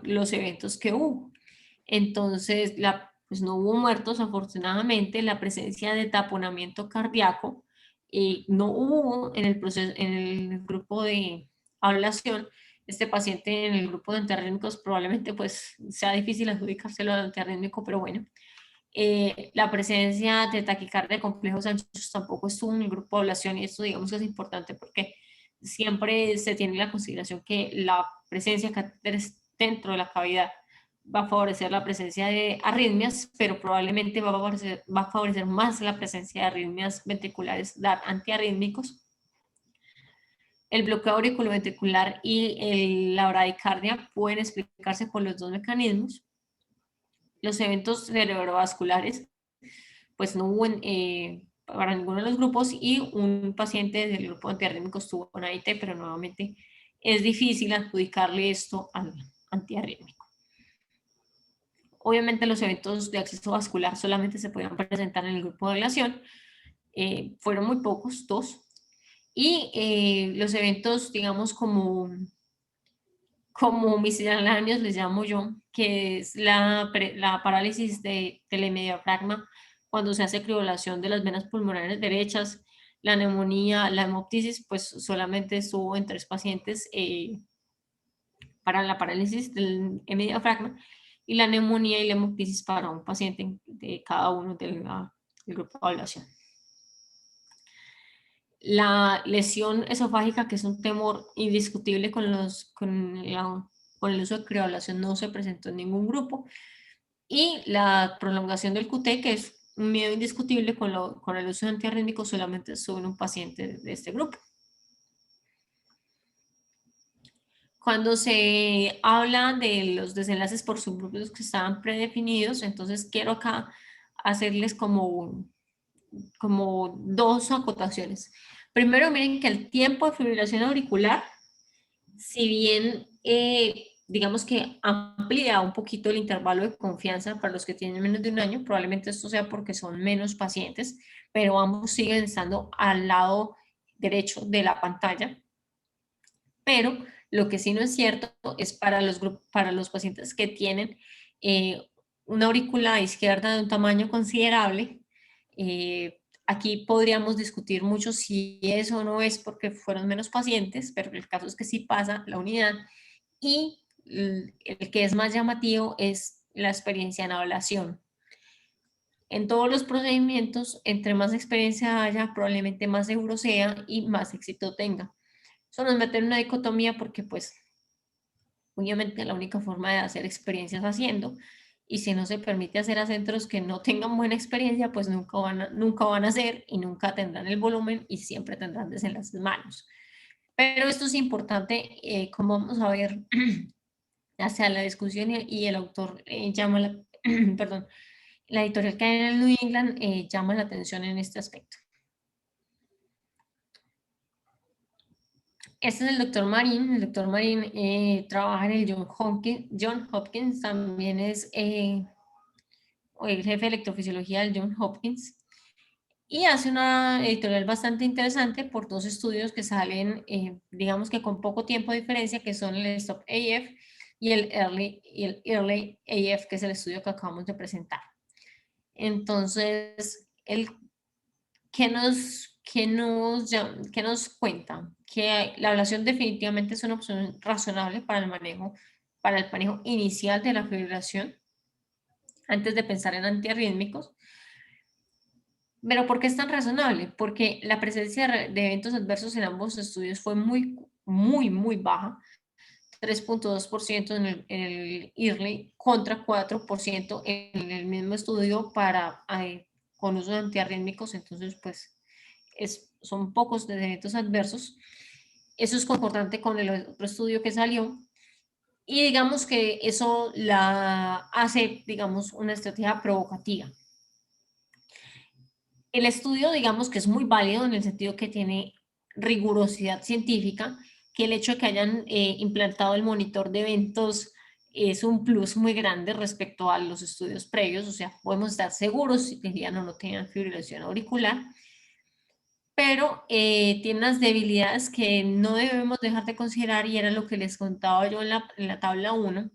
los eventos que hubo. Entonces, pues no hubo muertos, afortunadamente. La presencia de taponamiento cardíaco no hubo en el proceso, en el grupo de ablación. Este paciente en el grupo de antiarrítmicos probablemente pues sea difícil adjudicárselo al antiarrítmico, pero bueno. La presencia de taquicardia de complejos anchos tampoco estuvo en el grupo de ablación, y esto digamos que es importante porque siempre se tiene la consideración que la presencia de catéteres dentro de la cavidad va a favorecer la presencia de arritmias, pero probablemente va a favorecer más la presencia de arritmias ventriculares antiarrítmicos. El bloqueo auriculoventricular y la bradicardia pueden explicarse por los dos mecanismos. Los eventos cerebrovasculares, pues no hubo para ninguno de los grupos, y un paciente del grupo antiarrítmico estuvo con AIT, pero nuevamente es difícil adjudicarle esto al antiarrítmico. Obviamente los eventos de acceso vascular solamente se podían presentar en el grupo de ablación, fueron muy pocos, 2, y los eventos, digamos, como misceláneos les llamo yo, que es la parálisis del hemodiafragma cuando se hace cribolación de las venas pulmonares derechas, la neumonía, la hemoptisis, pues solamente estuvo en 3 pacientes para la parálisis del hemodiafragma, y la neumonía y la hemoptisis para un paciente de cada uno del grupo de evaluación. La lesión esofágica, que es un temor indiscutible con el uso de crioablación, no se presentó en ningún grupo. Y la prolongación del QT, que es un miedo indiscutible con el uso de antiarrítmicos, solamente estuvo en un paciente de este grupo. Cuando se habla de los desenlaces por subgrupos que estaban predefinidos, entonces quiero acá hacerles como 2 acotaciones. Primero, miren que el tiempo de fibrilación auricular, si bien digamos que amplía un poquito el intervalo de confianza para los que tienen menos de un año, probablemente esto sea porque son menos pacientes, pero ambos siguen estando al lado derecho de la pantalla. Pero lo que sí no es cierto es para los pacientes que tienen una aurícula izquierda de un tamaño considerable, aquí podríamos discutir mucho si eso o no es porque fueron menos pacientes, pero el caso es que sí pasa la unidad. Y el que es más llamativo es la experiencia en ablación. En todos los procedimientos, entre más experiencia haya, probablemente más seguro sea y más éxito tenga. Eso nos mete en una dicotomía porque, pues, obviamente la única forma de hacer experiencias haciendo, y si no se permite hacer a centros que no tengan buena experiencia, pues nunca van a hacer y nunca tendrán el volumen y siempre tendrán desenlaces malos. Pero esto es importante, como vamos a ver hacia la discusión y el autor llama la, perdón, la editorial que hay en el New England llama la atención en este aspecto. Este es el doctor Marín. El doctor Marín trabaja en el John Hopkins, también es el jefe de electrofisiología del John Hopkins, y hace una editorial bastante interesante por dos estudios que salen, digamos que con poco tiempo de diferencia, que son el Stop AF y el Early AF, que es el estudio que acabamos de presentar. Entonces, ¿qué nos cuenta? Que la ablación definitivamente es una opción razonable para el manejo inicial de la fibrilación, antes de pensar en antiarrítmicos. ¿Pero por qué es tan razonable? Porque la presencia de eventos adversos en ambos estudios fue muy baja. 3.2% en el Early contra 4% en el mismo estudio con uso de antiarrítmicos. Entonces, pues, son pocos de eventos adversos. Eso es concordante con el otro estudio que salió. Y digamos que eso la hace, digamos, una estrategia provocativa. El estudio, digamos que es muy válido en el sentido que tiene rigurosidad científica, que el hecho de que hayan implantado el monitor de eventos es un plus muy grande respecto a los estudios previos, o sea, podemos estar seguros si tenían o no tenían fibrilación auricular, pero tiene unas debilidades que no debemos dejar de considerar, y era lo que les contaba yo en la tabla 1,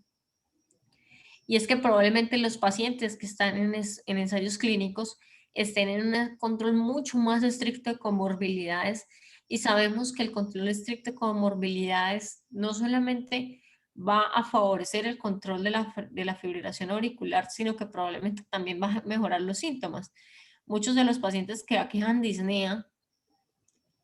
y es que probablemente los pacientes que están en ensayos clínicos estén en un control mucho más estricto de comorbilidades, y sabemos que el control estricto de comorbilidades no solamente va a favorecer el control de la fibrilación auricular, sino que probablemente también va a mejorar los síntomas. Muchos de los pacientes que aquejan disnea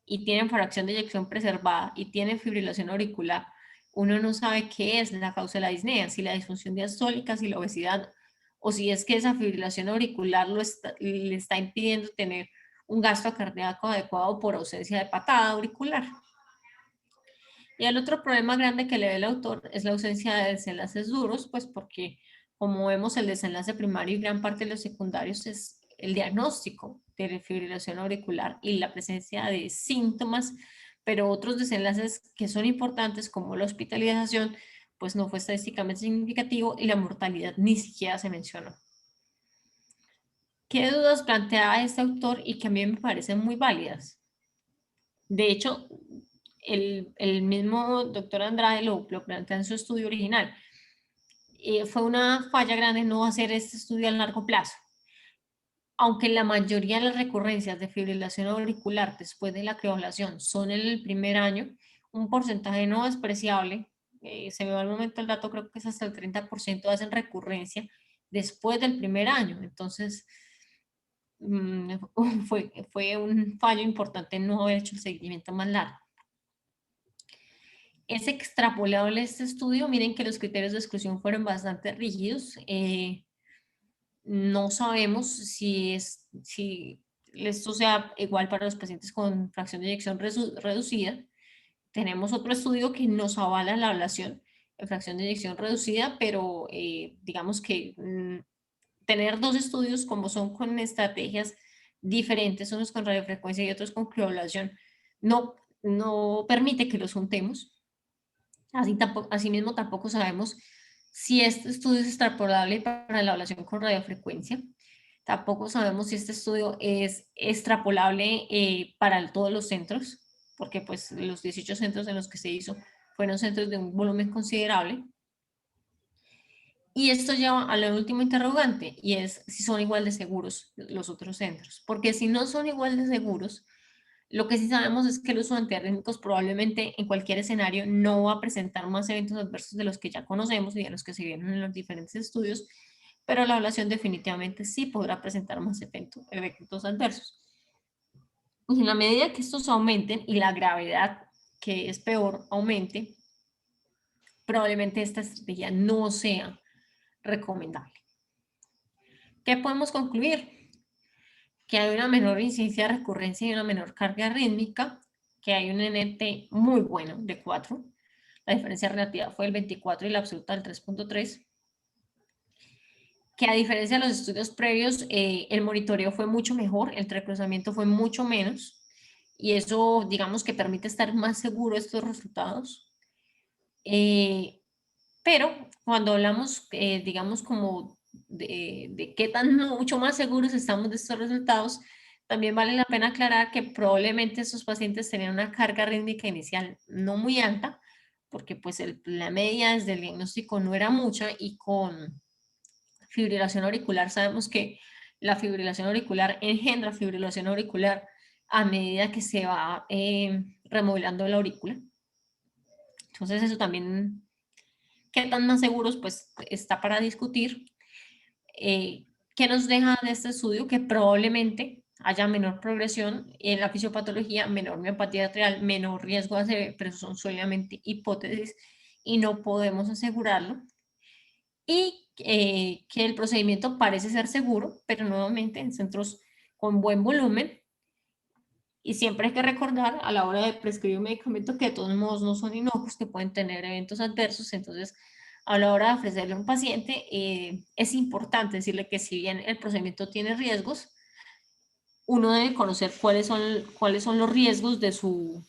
y tienen fracción de eyección preservada y tienen fibrilación auricular, uno no sabe qué es la causa de la disnea, si la disfunción diastólica, si la obesidad, o si es que esa fibrilación auricular le está impidiendo tener un gasto cardíaco adecuado por ausencia de patada auricular. Y el otro problema grande que le ve el autor es la ausencia de desenlaces duros, pues porque, como vemos, el desenlace primario y gran parte de los secundarios es el diagnóstico de fibrilación auricular y la presencia de síntomas, pero otros desenlaces que son importantes, como la hospitalización, pues no fue estadísticamente significativo, y la mortalidad ni siquiera se mencionó. ¿Qué dudas plantea este autor y que a mí me parecen muy válidas? De hecho, el mismo doctor Andrade lo plantea en su estudio original. Fue una falla grande no hacer este estudio a largo plazo. Aunque la mayoría de las recurrencias de fibrilación auricular después de la creolación son en el primer año, un porcentaje no despreciable, se me va al momento el dato, creo que es hasta el 30% hacen recurrencia después del primer año. Entonces, fue un fallo importante no haber hecho el seguimiento más largo. Es extrapolable este estudio. Miren que los criterios de exclusión fueron bastante rígidos. No sabemos si esto sea igual para los pacientes con fracción de eyección reducida. Tenemos otro estudio que nos avala la ablación en fracción de eyección reducida, pero digamos que tener dos estudios como son con estrategias diferentes, unos con radiofrecuencia y otros con crioablación, no permite que los juntemos. Asimismo, tampoco sabemos si este estudio es extrapolable para la ablación con radiofrecuencia. Tampoco sabemos si este estudio es extrapolable para todos los centros, porque pues los 18 centros en los que se hizo fueron centros de un volumen considerable. Y esto lleva a la última interrogante, y es si son igual de seguros los otros centros. Porque si no son igual de seguros, lo que sí sabemos es que el uso de antiarrítmicos probablemente en cualquier escenario no va a presentar más eventos adversos de los que ya conocemos y de los que se vieron en los diferentes estudios, pero la ablación definitivamente sí podrá presentar más efectos adversos. Y en la medida que estos aumenten y la gravedad, que es peor, aumente, probablemente esta estrategia no sea recomendable. ¿Qué podemos concluir? Que hay una menor incidencia de recurrencia y una menor carga rítmica, que hay un NT muy bueno de 4, la diferencia relativa fue el 24 y la absoluta del 3.3, que a diferencia de los estudios previos, el monitoreo fue mucho mejor, el recruzamiento fue mucho menos, y eso, digamos, que permite estar más seguro de estos resultados. Pero cuando hablamos, digamos, como de qué tan mucho más seguros estamos de estos resultados, también vale la pena aclarar que probablemente estos pacientes tenían una carga rítmica inicial no muy alta, porque pues la media desde el diagnóstico no era mucha, y con fibrilación auricular sabemos que la fibrilación auricular engendra fibrilación auricular a medida que se va remodelando la aurícula. Entonces eso también, qué tan más seguros, pues está para discutir. ¿Qué nos deja de este estudio? Que probablemente haya menor progresión en la fisiopatología, menor miopatía atrial, menor riesgo de ACV, pero son solamente hipótesis y no podemos asegurarlo. Y que el procedimiento parece ser seguro, pero nuevamente en centros con buen volumen. Y siempre hay que recordar a la hora de prescribir un medicamento que de todos modos no son inocuos, que pueden tener eventos adversos. Entonces, a la hora de ofrecerle a un paciente, es importante decirle que si bien el procedimiento tiene riesgos, uno debe conocer cuáles son los riesgos de su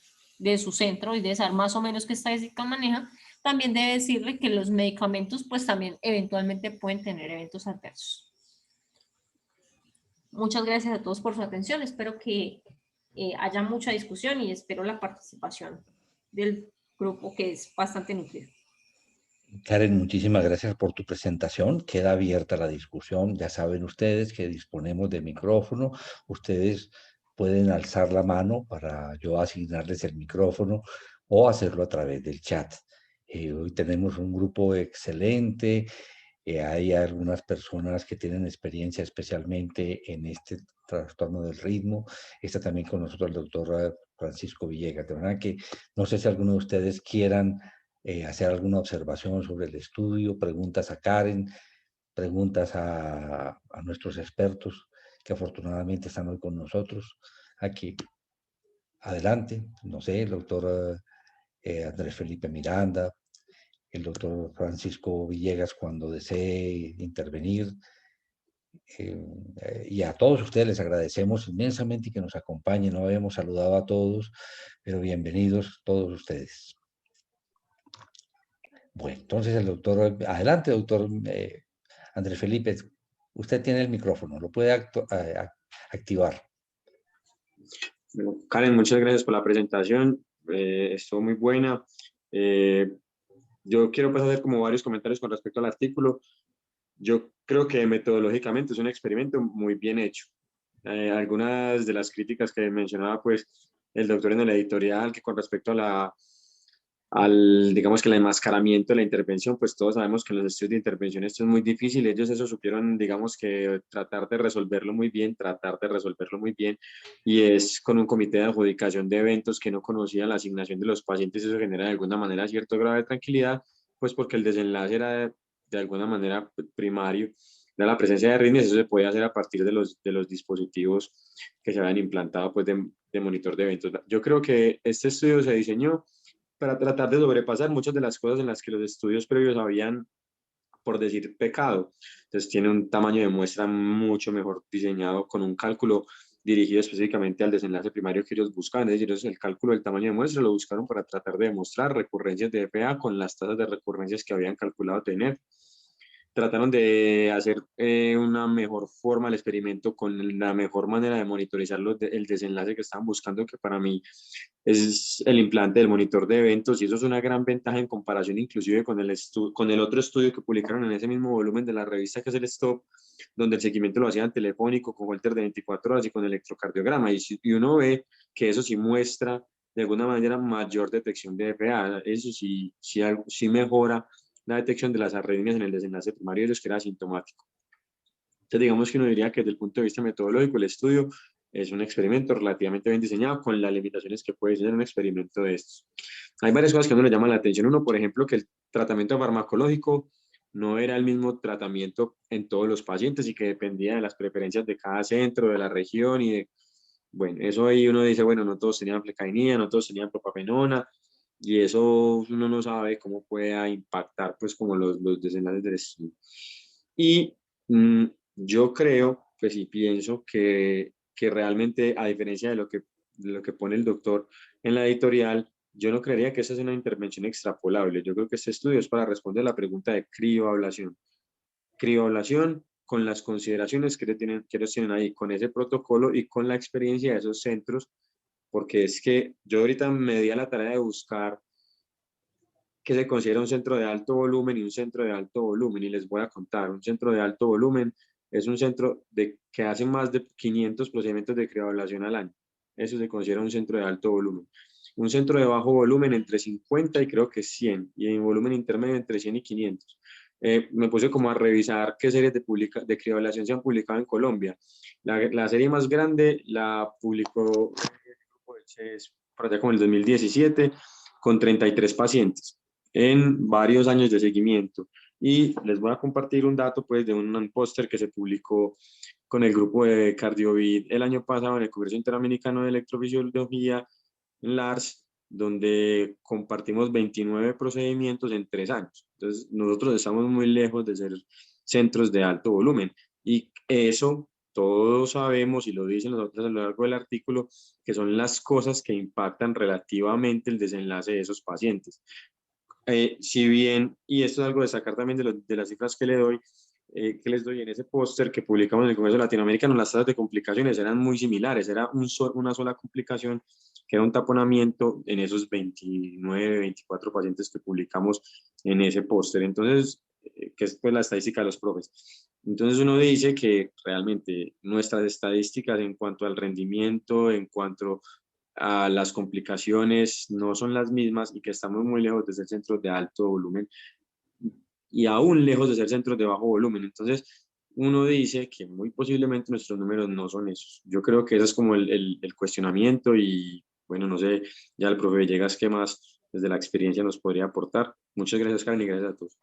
centro y debe saber más o menos qué estadística maneja. También debe decirle que los medicamentos pues también eventualmente pueden tener eventos adversos. Muchas gracias a todos por su atención. Espero que haya mucha discusión y espero la participación del grupo, que es bastante nutrido. Karen, muchísimas gracias por tu presentación. Queda abierta la discusión. Ya saben ustedes que disponemos de micrófono. Ustedes pueden alzar la mano para yo asignarles el micrófono o hacerlo a través del chat. Hoy tenemos un grupo excelente. Hay algunas personas que tienen experiencia especialmente en este trastorno del ritmo. Está también con nosotros el doctor Francisco Villegas. De verdad que no sé si alguno de ustedes quieran hacer alguna observación sobre el estudio, preguntas a Karen, preguntas a nuestros expertos que afortunadamente están hoy con nosotros aquí. Adelante, no sé, el doctor Andrés Felipe Miranda, el doctor Francisco Villegas cuando desee intervenir. Y a todos ustedes les agradecemos inmensamente que nos acompañen. No habíamos saludado a todos, pero bienvenidos todos ustedes. Bueno, entonces el doctor, adelante, doctor Andrés Felipe, usted tiene el micrófono, lo puede activar. Bueno, Karen, muchas gracias por la presentación, estuvo muy buena. Yo quiero hacer como varios comentarios con respecto al artículo. Yo creo que metodológicamente es un experimento muy bien hecho. Algunas de las críticas que mencionaba pues el doctor en el editorial, que con respecto a digamos que el enmascaramiento de la intervención, pues todos sabemos que en los estudios de intervención esto es muy difícil. Ellos eso supieron, digamos que tratar de resolverlo muy bien, y es con un comité de adjudicación de eventos que no conocía la asignación de los pacientes. Eso genera de alguna manera cierto grado de tranquilidad, pues porque el desenlace era de alguna manera primario de la presencia de arritmias. Eso se puede hacer a partir de los dispositivos que se habían implantado pues de monitor de eventos. Yo creo que este estudio se diseñó para tratar de sobrepasar muchas de las cosas en las que los estudios previos habían, por decir, pecado. Entonces tiene un tamaño de muestra mucho mejor diseñado, con un cálculo dirigido específicamente al desenlace primario que ellos buscaban. Es decir, el cálculo del tamaño de muestra lo buscaron para tratar de demostrar recurrencias de FA con las tasas de recurrencias que habían calculado tener. trataron de hacer una mejor forma el experimento con la mejor manera de monitorizar el desenlace que estaban buscando, que para mí es el implante del monitor de eventos, y eso es una gran ventaja en comparación inclusive con con el otro estudio que publicaron en ese mismo volumen de la revista, que es el STOP, donde el seguimiento lo hacían telefónico, con Holter de 24 horas y con electrocardiograma, y uno ve que eso sí muestra de alguna manera mayor detección de FA, eso sí mejora la detección de las arritmias en el desenlace primario de los que era asintomático. Entonces, digamos que uno diría que desde el punto de vista metodológico, el estudio es un experimento relativamente bien diseñado con las limitaciones que puede tener un experimento de estos. Hay varias cosas que a uno le llaman la atención. Uno, por ejemplo, que el tratamiento farmacológico no era el mismo tratamiento en todos los pacientes y que dependía de las preferencias de cada centro, de la región y de, bueno, eso ahí uno dice, bueno, no todos tenían flecainida, no todos tenían propafenona, y eso uno no sabe cómo pueda impactar pues como los desenlaces del estudio. Y yo creo, pues sí pienso que realmente, a diferencia de lo que pone el doctor en la editorial, yo no creería que esa es una intervención extrapolable. Yo creo que este estudio es para responder la pregunta de crioablación. Crioablación con las consideraciones que ellos tienen ahí, con ese protocolo y con la experiencia de esos centros, porque es que yo ahorita me di a la tarea de buscar que se considera un centro de alto volumen y un centro de alto volumen, y les voy a contar, un centro de alto volumen es un centro que hace más de 500 procedimientos de crioablación al año. Eso se considera un centro de alto volumen. Un centro de bajo volumen entre 50 y creo que 100, y en volumen intermedio entre 100 y 500. Me puse como a revisar qué series de crioablación se han publicado en Colombia. La serie más grande la publicó el grupo del CES por allá como el 2017, con 33 pacientes en varios años de seguimiento. Y les voy a compartir un dato pues de un póster que se publicó con el grupo de Cardiovid el año pasado en el Congreso Interamericano de Electrofisiología en LARS, donde compartimos 29 procedimientos en 3 años. Entonces, nosotros estamos muy lejos de ser centros de alto volumen, y eso todos sabemos, y lo dicen nosotros a lo largo del artículo, que son las cosas que impactan relativamente el desenlace de esos pacientes. Si bien, y esto es algo de sacar también de las cifras que les doy en ese póster que publicamos en el Congreso Latinoamericano, las tasas de complicaciones eran muy similares, era una sola complicación, que era un taponamiento en esos 29, 24 pacientes que publicamos en ese póster. Entonces, que es pues la estadística de los profes. Entonces uno dice que realmente nuestras estadísticas en cuanto al rendimiento, en cuanto las complicaciones no son las mismas, y que estamos muy lejos de ser centros de alto volumen y aún lejos de ser centros de bajo volumen. Entonces, uno dice que muy posiblemente nuestros números no son esos. Yo creo que ese es como el cuestionamiento, y bueno, no sé, ya el profe Villegas, ¿qué más desde la experiencia nos podría aportar? Muchas gracias, Karen, y gracias a todos.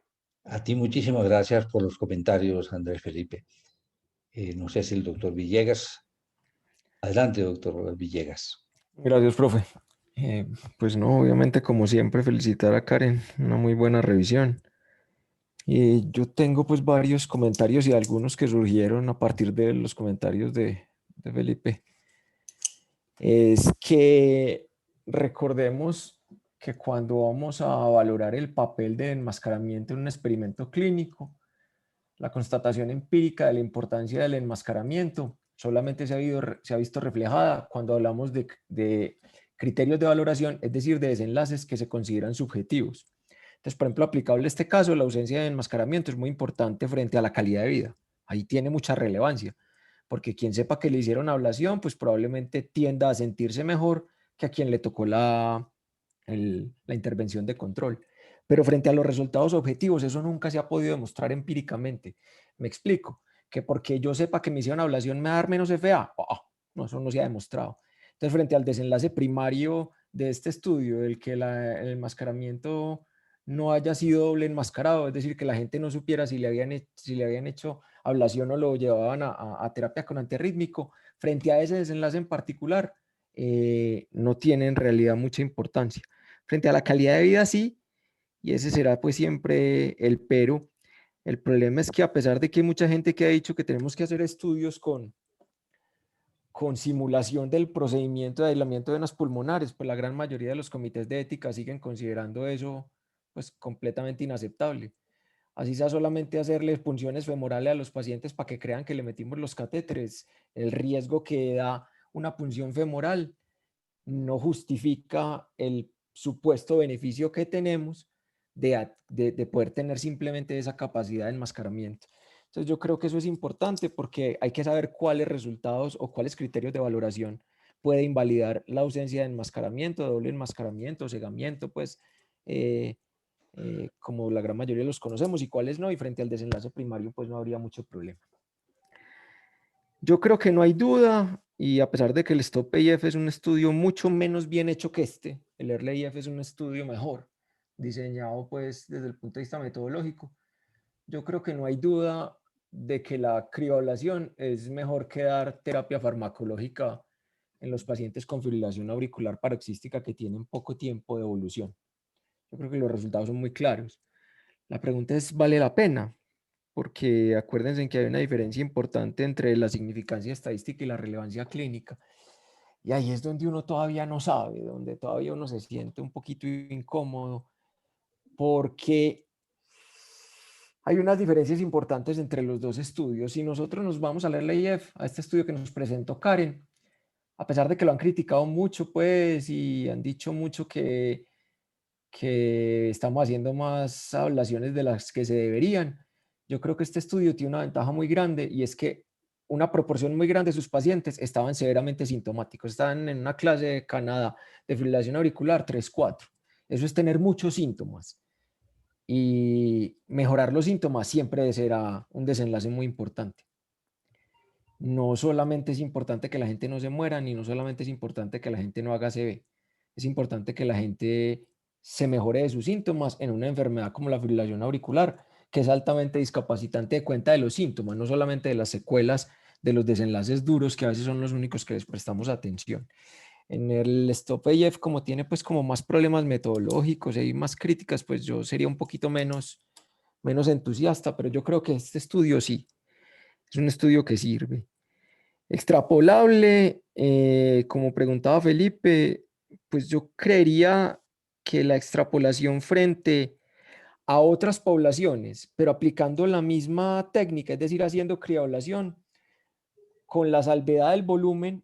A ti muchísimas gracias por los comentarios, Andrés Felipe. No sé si el doctor Villegas. Adelante, doctor Villegas. Gracias, profe. Pues no, obviamente, como siempre, felicitar a Karen, una muy buena revisión. Yo tengo pues varios comentarios y algunos que surgieron a partir de los comentarios de Felipe. Es que recordemos que cuando vamos a valorar el papel de enmascaramiento en un experimento clínico, la constatación empírica de la importancia del enmascaramiento solamente se ha visto reflejada cuando hablamos de criterios de valoración, es decir, de desenlaces que se consideran subjetivos. Entonces, por ejemplo, aplicable a este caso, la ausencia de enmascaramiento es muy importante frente a la calidad de vida. Ahí tiene mucha relevancia, porque quien sepa que le hicieron ablación, pues probablemente tienda a sentirse mejor que a quien le tocó la intervención de control. Pero frente a los resultados objetivos, eso nunca se ha podido demostrar empíricamente. Me explico, que porque yo sepa que me hicieron ablación me va a dar menos FA. No, eso no se ha demostrado. Entonces, frente al desenlace primario de este estudio, el que el enmascaramiento no haya sido doble enmascarado, es decir, que la gente no supiera si le habían hecho ablación o lo llevaban a terapia con antiarrítmico, frente a ese desenlace en particular, no tiene en realidad mucha importancia. Frente a la calidad de vida, sí, y ese será pues siempre el pero. El problema es que a pesar de que hay mucha gente que ha dicho que tenemos que hacer estudios con simulación del procedimiento de aislamiento de venas pulmonares, pues la gran mayoría de los comités de ética siguen considerando eso pues completamente inaceptable. así sea solamente hacerle punciones femorales a los pacientes para que crean que le metimos los catéteres. El riesgo que da una punción femoral no justifica el supuesto beneficio que tenemos de poder tener simplemente esa capacidad de enmascaramiento. Entonces yo creo que eso es importante porque hay que saber cuáles resultados o cuáles criterios de valoración puede invalidar la ausencia de enmascaramiento, doble enmascaramiento, cegamiento, pues como la gran mayoría los conocemos, y cuáles no, y frente al desenlace primario pues no habría mucho problema. Yo creo que no hay duda, y a pesar de que el STOP-IF es un estudio mucho menos bien hecho que este, el EARLY-IF es un estudio mejor, diseñado pues desde el punto de vista metodológico. Yo creo que no hay duda de que la crioablación es mejor que dar terapia farmacológica en los pacientes con fibrilación auricular paroxística que tienen poco tiempo de evolución. Yo creo que los resultados son muy claros. La pregunta es, ¿vale la pena? Porque acuérdense que hay una diferencia importante entre la significancia estadística y la relevancia clínica. Y ahí es donde uno todavía no sabe, donde todavía uno se siente un poquito incómodo, porque hay unas diferencias importantes entre los dos estudios. Si nosotros nos vamos a leer la IF, a este estudio que nos presentó Karen, a pesar de que lo han criticado mucho, pues, y han dicho mucho que estamos haciendo más ablaciones de las que se deberían, yo creo que este estudio tiene una ventaja muy grande, y es que una proporción muy grande de sus pacientes estaban severamente sintomáticos. Estaban en una clase de Canadá de fibrilación auricular 3-4. Eso es tener muchos síntomas. Y mejorar los síntomas siempre será un desenlace muy importante. No solamente es importante que la gente no se muera, ni no solamente es importante que la gente no haga ACV. Es importante que la gente se mejore de sus síntomas en una enfermedad como la fibrilación auricular, que es altamente discapacitante de cuenta de los síntomas, no solamente de las secuelas, de los desenlaces duros, que a veces son los únicos que les prestamos atención. En el STOP-AF, como tiene pues como más problemas metodológicos y más críticas, pues yo sería un poquito menos entusiasta, pero yo creo que este estudio sí, es un estudio que sirve. Extrapolable, como preguntaba Felipe, pues yo creería que la extrapolación frente a otras poblaciones, pero aplicando la misma técnica, es decir, haciendo criablación, con la salvedad del volumen,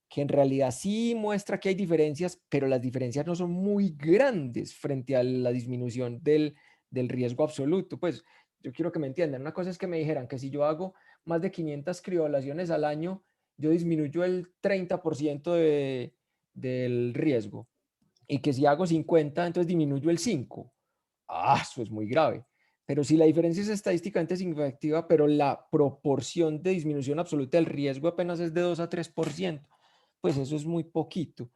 que en realidad sí muestra que hay diferencias, pero las diferencias no son muy grandes frente a la disminución del riesgo absoluto. Pues yo quiero que me entiendan. Una cosa es que me dijeran que si yo hago más de 500 crioblaciones al año, yo disminuyo el 30% del riesgo. Y que si hago 50, entonces disminuyo el 5%. Eso es muy grave. Pero si la diferencia es estadísticamente significativa, pero la proporción de disminución absoluta del riesgo apenas es de 2 a 3%, pues eso es muy poquito.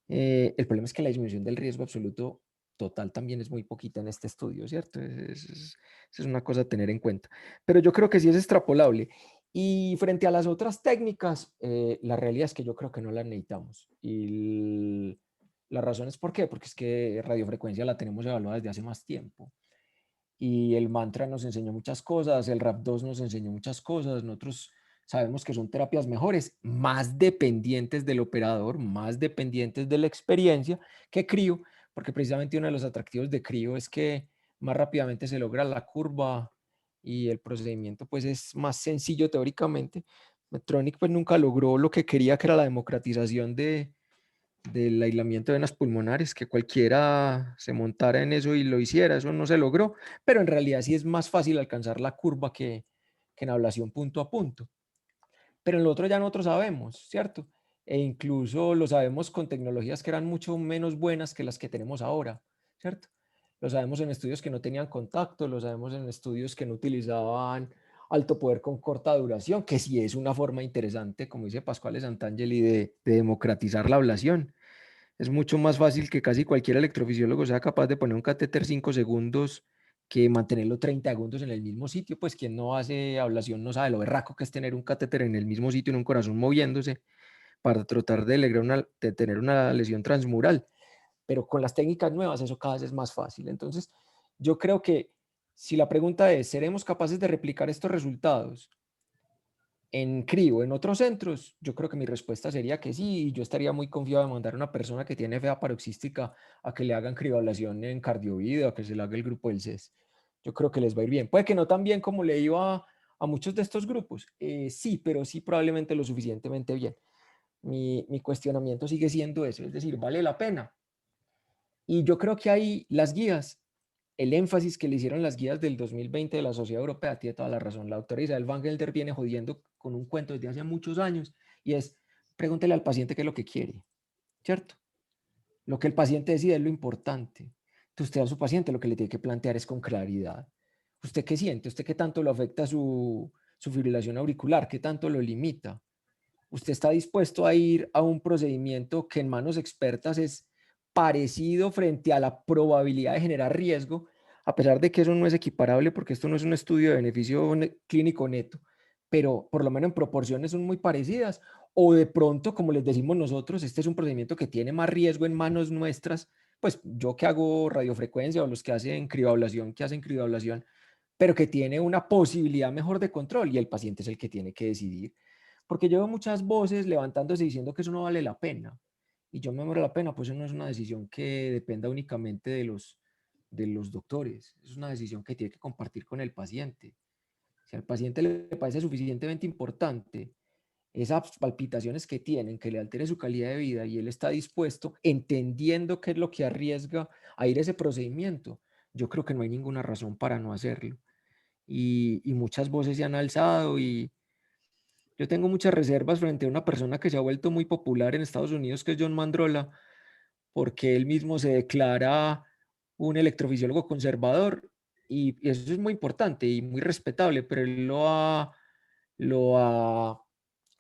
El problema es que la disminución del riesgo absoluto total también es muy poquita en este estudio, ¿cierto? Es una cosa a tener en cuenta. Pero yo creo que sí es extrapolable. Y frente a las otras técnicas, la realidad es que yo creo que no las necesitamos. Y la razón es ¿por qué? Porque es que radiofrecuencia la tenemos evaluada desde hace más tiempo. Y el mantra nos enseñó muchas cosas, el RAP2 nos enseñó muchas cosas, nosotros sabemos que son terapias mejores, más dependientes del operador, más dependientes de la experiencia que CRIO, porque precisamente uno de los atractivos de CRIO es que más rápidamente se logra la curva y el procedimiento pues es más sencillo teóricamente. Medtronic pues nunca logró lo que quería, que era la democratización del aislamiento de venas pulmonares, que cualquiera se montara en eso y lo hiciera. Eso no se logró, pero en realidad sí es más fácil alcanzar la curva que en ablación punto a punto. Pero en lo otro ya nosotros sabemos, ¿cierto? E incluso lo sabemos con tecnologías que eran mucho menos buenas que las que tenemos ahora, ¿cierto? Lo sabemos en estudios que no tenían contacto, lo sabemos en estudios que no utilizaban alto poder con corta duración, que sí es una forma interesante, como dice Pascual Santangeli, de democratizar la ablación. Es mucho más fácil que casi cualquier electrofisiólogo sea capaz de poner un catéter 5 segundos que mantenerlo 30 segundos en el mismo sitio. Pues quien no hace ablación no sabe lo berraco que es tener un catéter en el mismo sitio, en un corazón moviéndose, para tratar de tener una lesión transmural. Pero con las técnicas nuevas eso cada vez es más fácil. Entonces, yo creo que si la pregunta es, ¿seremos capaces de replicar estos resultados en CRIO, en otros centros? Yo creo que mi respuesta sería que sí, y yo estaría muy confiado de mandar a una persona que tiene FA paroxística a que le hagan crioablación en Cardiovida, a que se le haga el grupo del CES. yo creo que les va a ir bien. Puede que no tan bien como le iba a muchos de estos grupos, sí, pero sí probablemente lo suficientemente bien. Mi cuestionamiento sigue siendo eso, es decir, ¿vale la pena? Y yo creo que ahí las guías, el énfasis que le hicieron las guías del 2020 de la Sociedad Europea, tiene toda la razón. La doctora Isabel Van Gelder viene jodiendo con un cuento desde hace muchos años y es, pregúntele al paciente qué es lo que quiere, ¿cierto? Lo que el paciente decide es lo importante. Entonces usted a su paciente lo que le tiene que plantear es con claridad. ¿Usted qué siente? ¿Usted qué tanto lo afecta su fibrilación auricular? ¿Qué tanto lo limita? ¿Usted está dispuesto a ir a un procedimiento que en manos expertas es parecido frente a la probabilidad de generar riesgo, a pesar de que eso no es equiparable porque esto no es un estudio de beneficio clínico neto, pero por lo menos en proporciones son muy parecidas? O de pronto, como les decimos nosotros, este es un procedimiento que tiene más riesgo en manos nuestras, pues yo que hago radiofrecuencia o los que hacen crioablación, pero que tiene una posibilidad mejor de control y el paciente es el que tiene que decidir. Porque yo veo muchas voces levantándose diciendo que eso no vale la pena. Y yo me muero la pena, pues eso no es una decisión que dependa únicamente de los doctores. Es una decisión que tiene que compartir con el paciente. Si al paciente le parece suficientemente importante esas palpitaciones que tienen, que le altere su calidad de vida y él está dispuesto, entendiendo qué es lo que arriesga a ir a ese procedimiento, yo creo que no hay ninguna razón para no hacerlo. Y muchas voces se han alzado y yo tengo muchas reservas frente a una persona que se ha vuelto muy popular en Estados Unidos, que es John Mandrola, porque él mismo se declara un electrofisiólogo conservador y eso es muy importante y muy respetable, pero él lo ha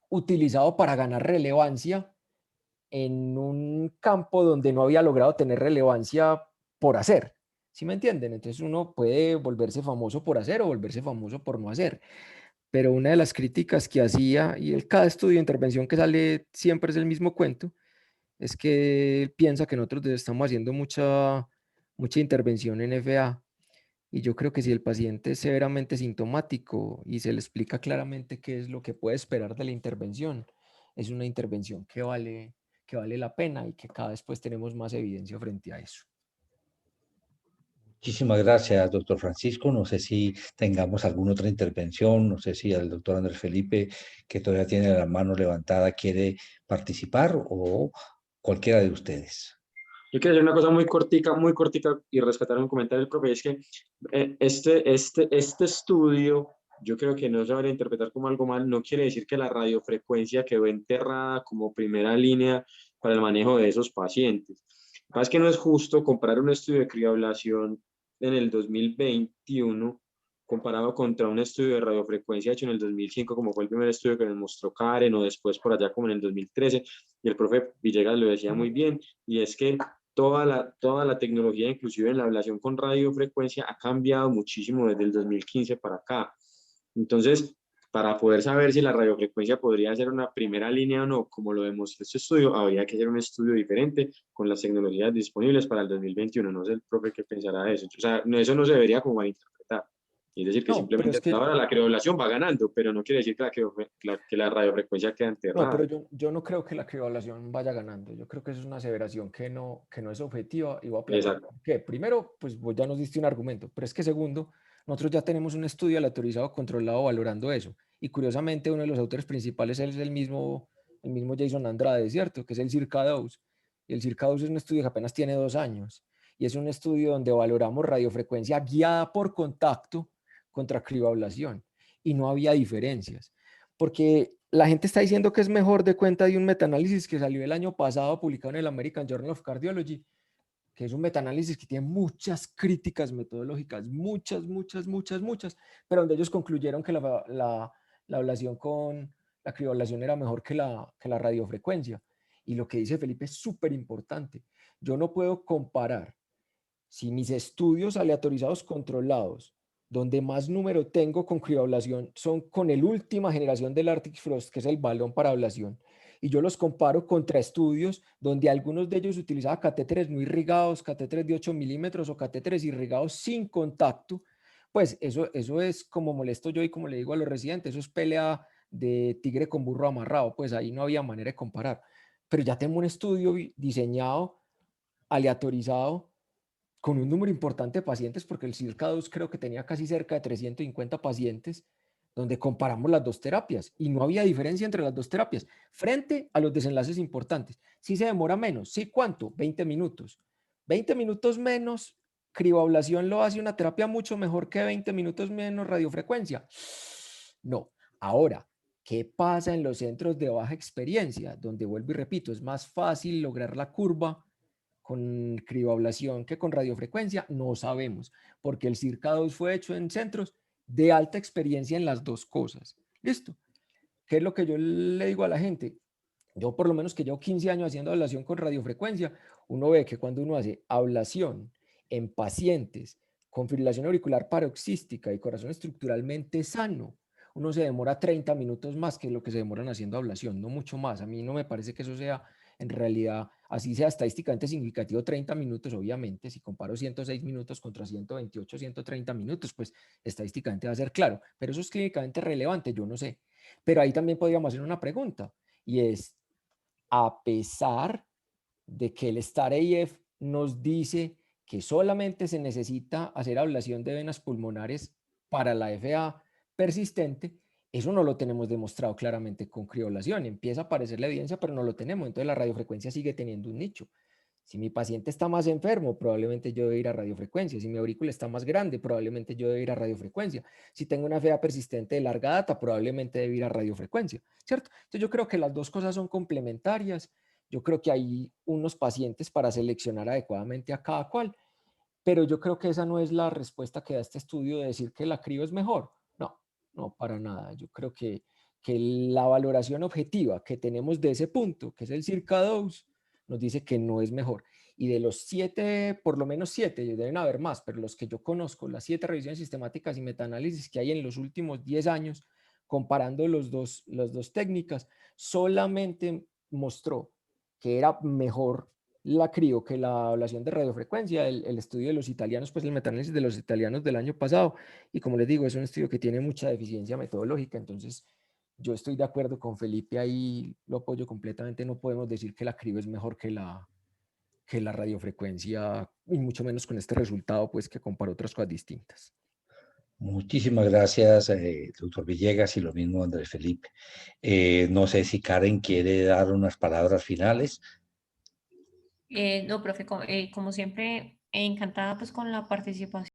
utilizado para ganar relevancia en un campo donde no había logrado tener relevancia por hacer. ¿Sí me entienden? Entonces uno puede volverse famoso por hacer o volverse famoso por no hacer. Pero una de las críticas que hacía, y cada estudio de intervención que sale siempre es el mismo cuento, es que él piensa que nosotros estamos haciendo mucha intervención en FA. Y yo creo que si el paciente es severamente sintomático y se le explica claramente qué es lo que puede esperar de la intervención, es una intervención que vale la pena y que cada vez pues tenemos más evidencia frente a eso. Muchísimas gracias, doctor Francisco. No sé si tengamos alguna otra intervención, no sé si el doctor Andrés Felipe, que todavía tiene la mano levantada, quiere participar o cualquiera de ustedes. Yo quiero decir una cosa muy cortica y rescatar un comentario del profe, es que este estudio, yo creo que no se va a interpretar como algo mal, no quiere decir que la radiofrecuencia quedó enterrada como primera línea para el manejo de esos pacientes. Lo que pasa es que no es justo comparar un estudio de crioablación en el 2021 comparado contra un estudio de radiofrecuencia hecho en el 2005, como fue el primer estudio que nos mostró Karen, o después por allá como en el 2013, y el profe Villegas lo decía muy bien, y es que toda la tecnología, inclusive en la ablación con radiofrecuencia, ha cambiado muchísimo desde el 2015 para acá. Entonces, para poder saber si la radiofrecuencia podría ser una primera línea o no, como lo demostró este estudio, habría que hacer un estudio diferente con las tecnologías disponibles para el 2021. No sé el profe qué pensará de eso. O sea, eso no se debería como malinterpretar. Es decir, que No, pero simplemente es que ahora la crioablación va ganando, pero no quiere decir que la radiofrecuencia queda No, pero enterrada. yo no creo que la crioablación vaya ganando. Yo creo que eso es una aseveración que no es objetiva y voy a plantear Exacto. por qué. Primero, pues vos ya nos diste un argumento, pero es que segundo, nosotros ya tenemos un estudio aleatorizado controlado valorando eso. Y curiosamente, uno de los autores principales es el mismo Jason Andrade, ¿cierto? Que es el CIRCA-2. Y el CIRCA-2 es un estudio que apenas tiene 2 años. Y es un estudio donde valoramos radiofrecuencia guiada por contacto contra crioablación. Y no había diferencias. Porque la gente está diciendo que es mejor de cuenta de un metaanálisis que salió el año pasado publicado en el American Journal of Cardiology, que es un metaanálisis que tiene muchas críticas metodológicas, muchas, pero donde ellos concluyeron que la ablación con la crioablación era mejor que la radiofrecuencia. Y lo que dice Felipe es súper importante. Yo no puedo comparar si mis estudios aleatorizados controlados, donde más número tengo con crioablación, son con el última generación del Arctic Frost, que es el balón para ablación, y yo los comparo contra estudios donde algunos de ellos utilizaban catéteres no irrigados, catéteres de 8 milímetros o catéteres irrigados sin contacto, pues eso es como molesto yo y como le digo a los residentes, eso es pelea de tigre con burro amarrado, pues ahí no había manera de comparar. Pero ya tengo un estudio diseñado, aleatorizado, con un número importante de pacientes, porque el CIRCA-2 creo que tenía casi cerca de 350 pacientes, donde comparamos las dos terapias y no había diferencia entre las dos terapias frente a los desenlaces importantes. Si se demora menos, ¿sí cuánto? 20 minutos. 20 minutos menos, crioablación lo hace una terapia mucho mejor que 20 minutos menos radiofrecuencia. No. Ahora, ¿qué pasa en los centros de baja experiencia? Donde vuelvo y repito, es más fácil lograr la curva con crioablación que con radiofrecuencia, no sabemos, porque el CIRCA-2 fue hecho en centros de alta experiencia en las dos cosas. ¿Listo? ¿Qué es lo que yo le digo a la gente? Yo por lo menos que llevo 15 años haciendo ablación con radiofrecuencia, uno ve que cuando uno hace ablación en pacientes con fibrilación auricular paroxística y corazón estructuralmente sano, uno se demora 30 minutos más que lo que se demoran haciendo ablación, no mucho más. A mí no me parece que eso sea en realidad, así sea estadísticamente significativo, 30 minutos, obviamente, si comparo 106 minutos contra 128, 130 minutos, pues estadísticamente va a ser claro, pero eso es clínicamente relevante, yo no sé. Pero ahí también podríamos hacer una pregunta, y es, a pesar de que el STAR-AF nos dice que solamente se necesita hacer ablación de venas pulmonares para la FA persistente, eso no lo tenemos demostrado claramente con crioblación. Empieza a aparecer la evidencia, pero no lo tenemos. Entonces la radiofrecuencia sigue teniendo un nicho. Si mi paciente está más enfermo, probablemente yo deba ir a radiofrecuencia. Si mi aurícula está más grande, probablemente yo deba ir a radiofrecuencia. Si tengo una FA persistente de larga data, probablemente debo ir a radiofrecuencia, ¿cierto? Entonces yo creo que las dos cosas son complementarias. Yo creo que hay unos pacientes para seleccionar adecuadamente a cada cual, pero yo creo que esa no es la respuesta que da este estudio de decir que la crio es mejor. No, no, para nada. Yo creo que la valoración objetiva que tenemos de ese punto, que es el CIRCA-2, nos dice que no es mejor. Y de los 7, por lo menos 7, deben haber más, pero los que yo conozco, las 7 revisiones sistemáticas y metaanálisis que hay en los últimos 10 años, comparando las dos técnicas, solamente mostró que era mejor la crio que la ablación de radiofrecuencia. El estudio de los italianos, pues el metaanálisis de los italianos del año pasado, y como les digo, es un estudio que tiene mucha deficiencia metodológica, entonces yo estoy de acuerdo con Felipe ahí, lo apoyo completamente. No podemos decir que la crio es mejor que la radiofrecuencia, y mucho menos con este resultado, pues que compara otras cosas distintas. Muchísimas gracias, doctor Villegas, y lo mismo Andrés Felipe. No sé si Karen quiere dar unas palabras finales. No, profe, como siempre, encantada pues con la participación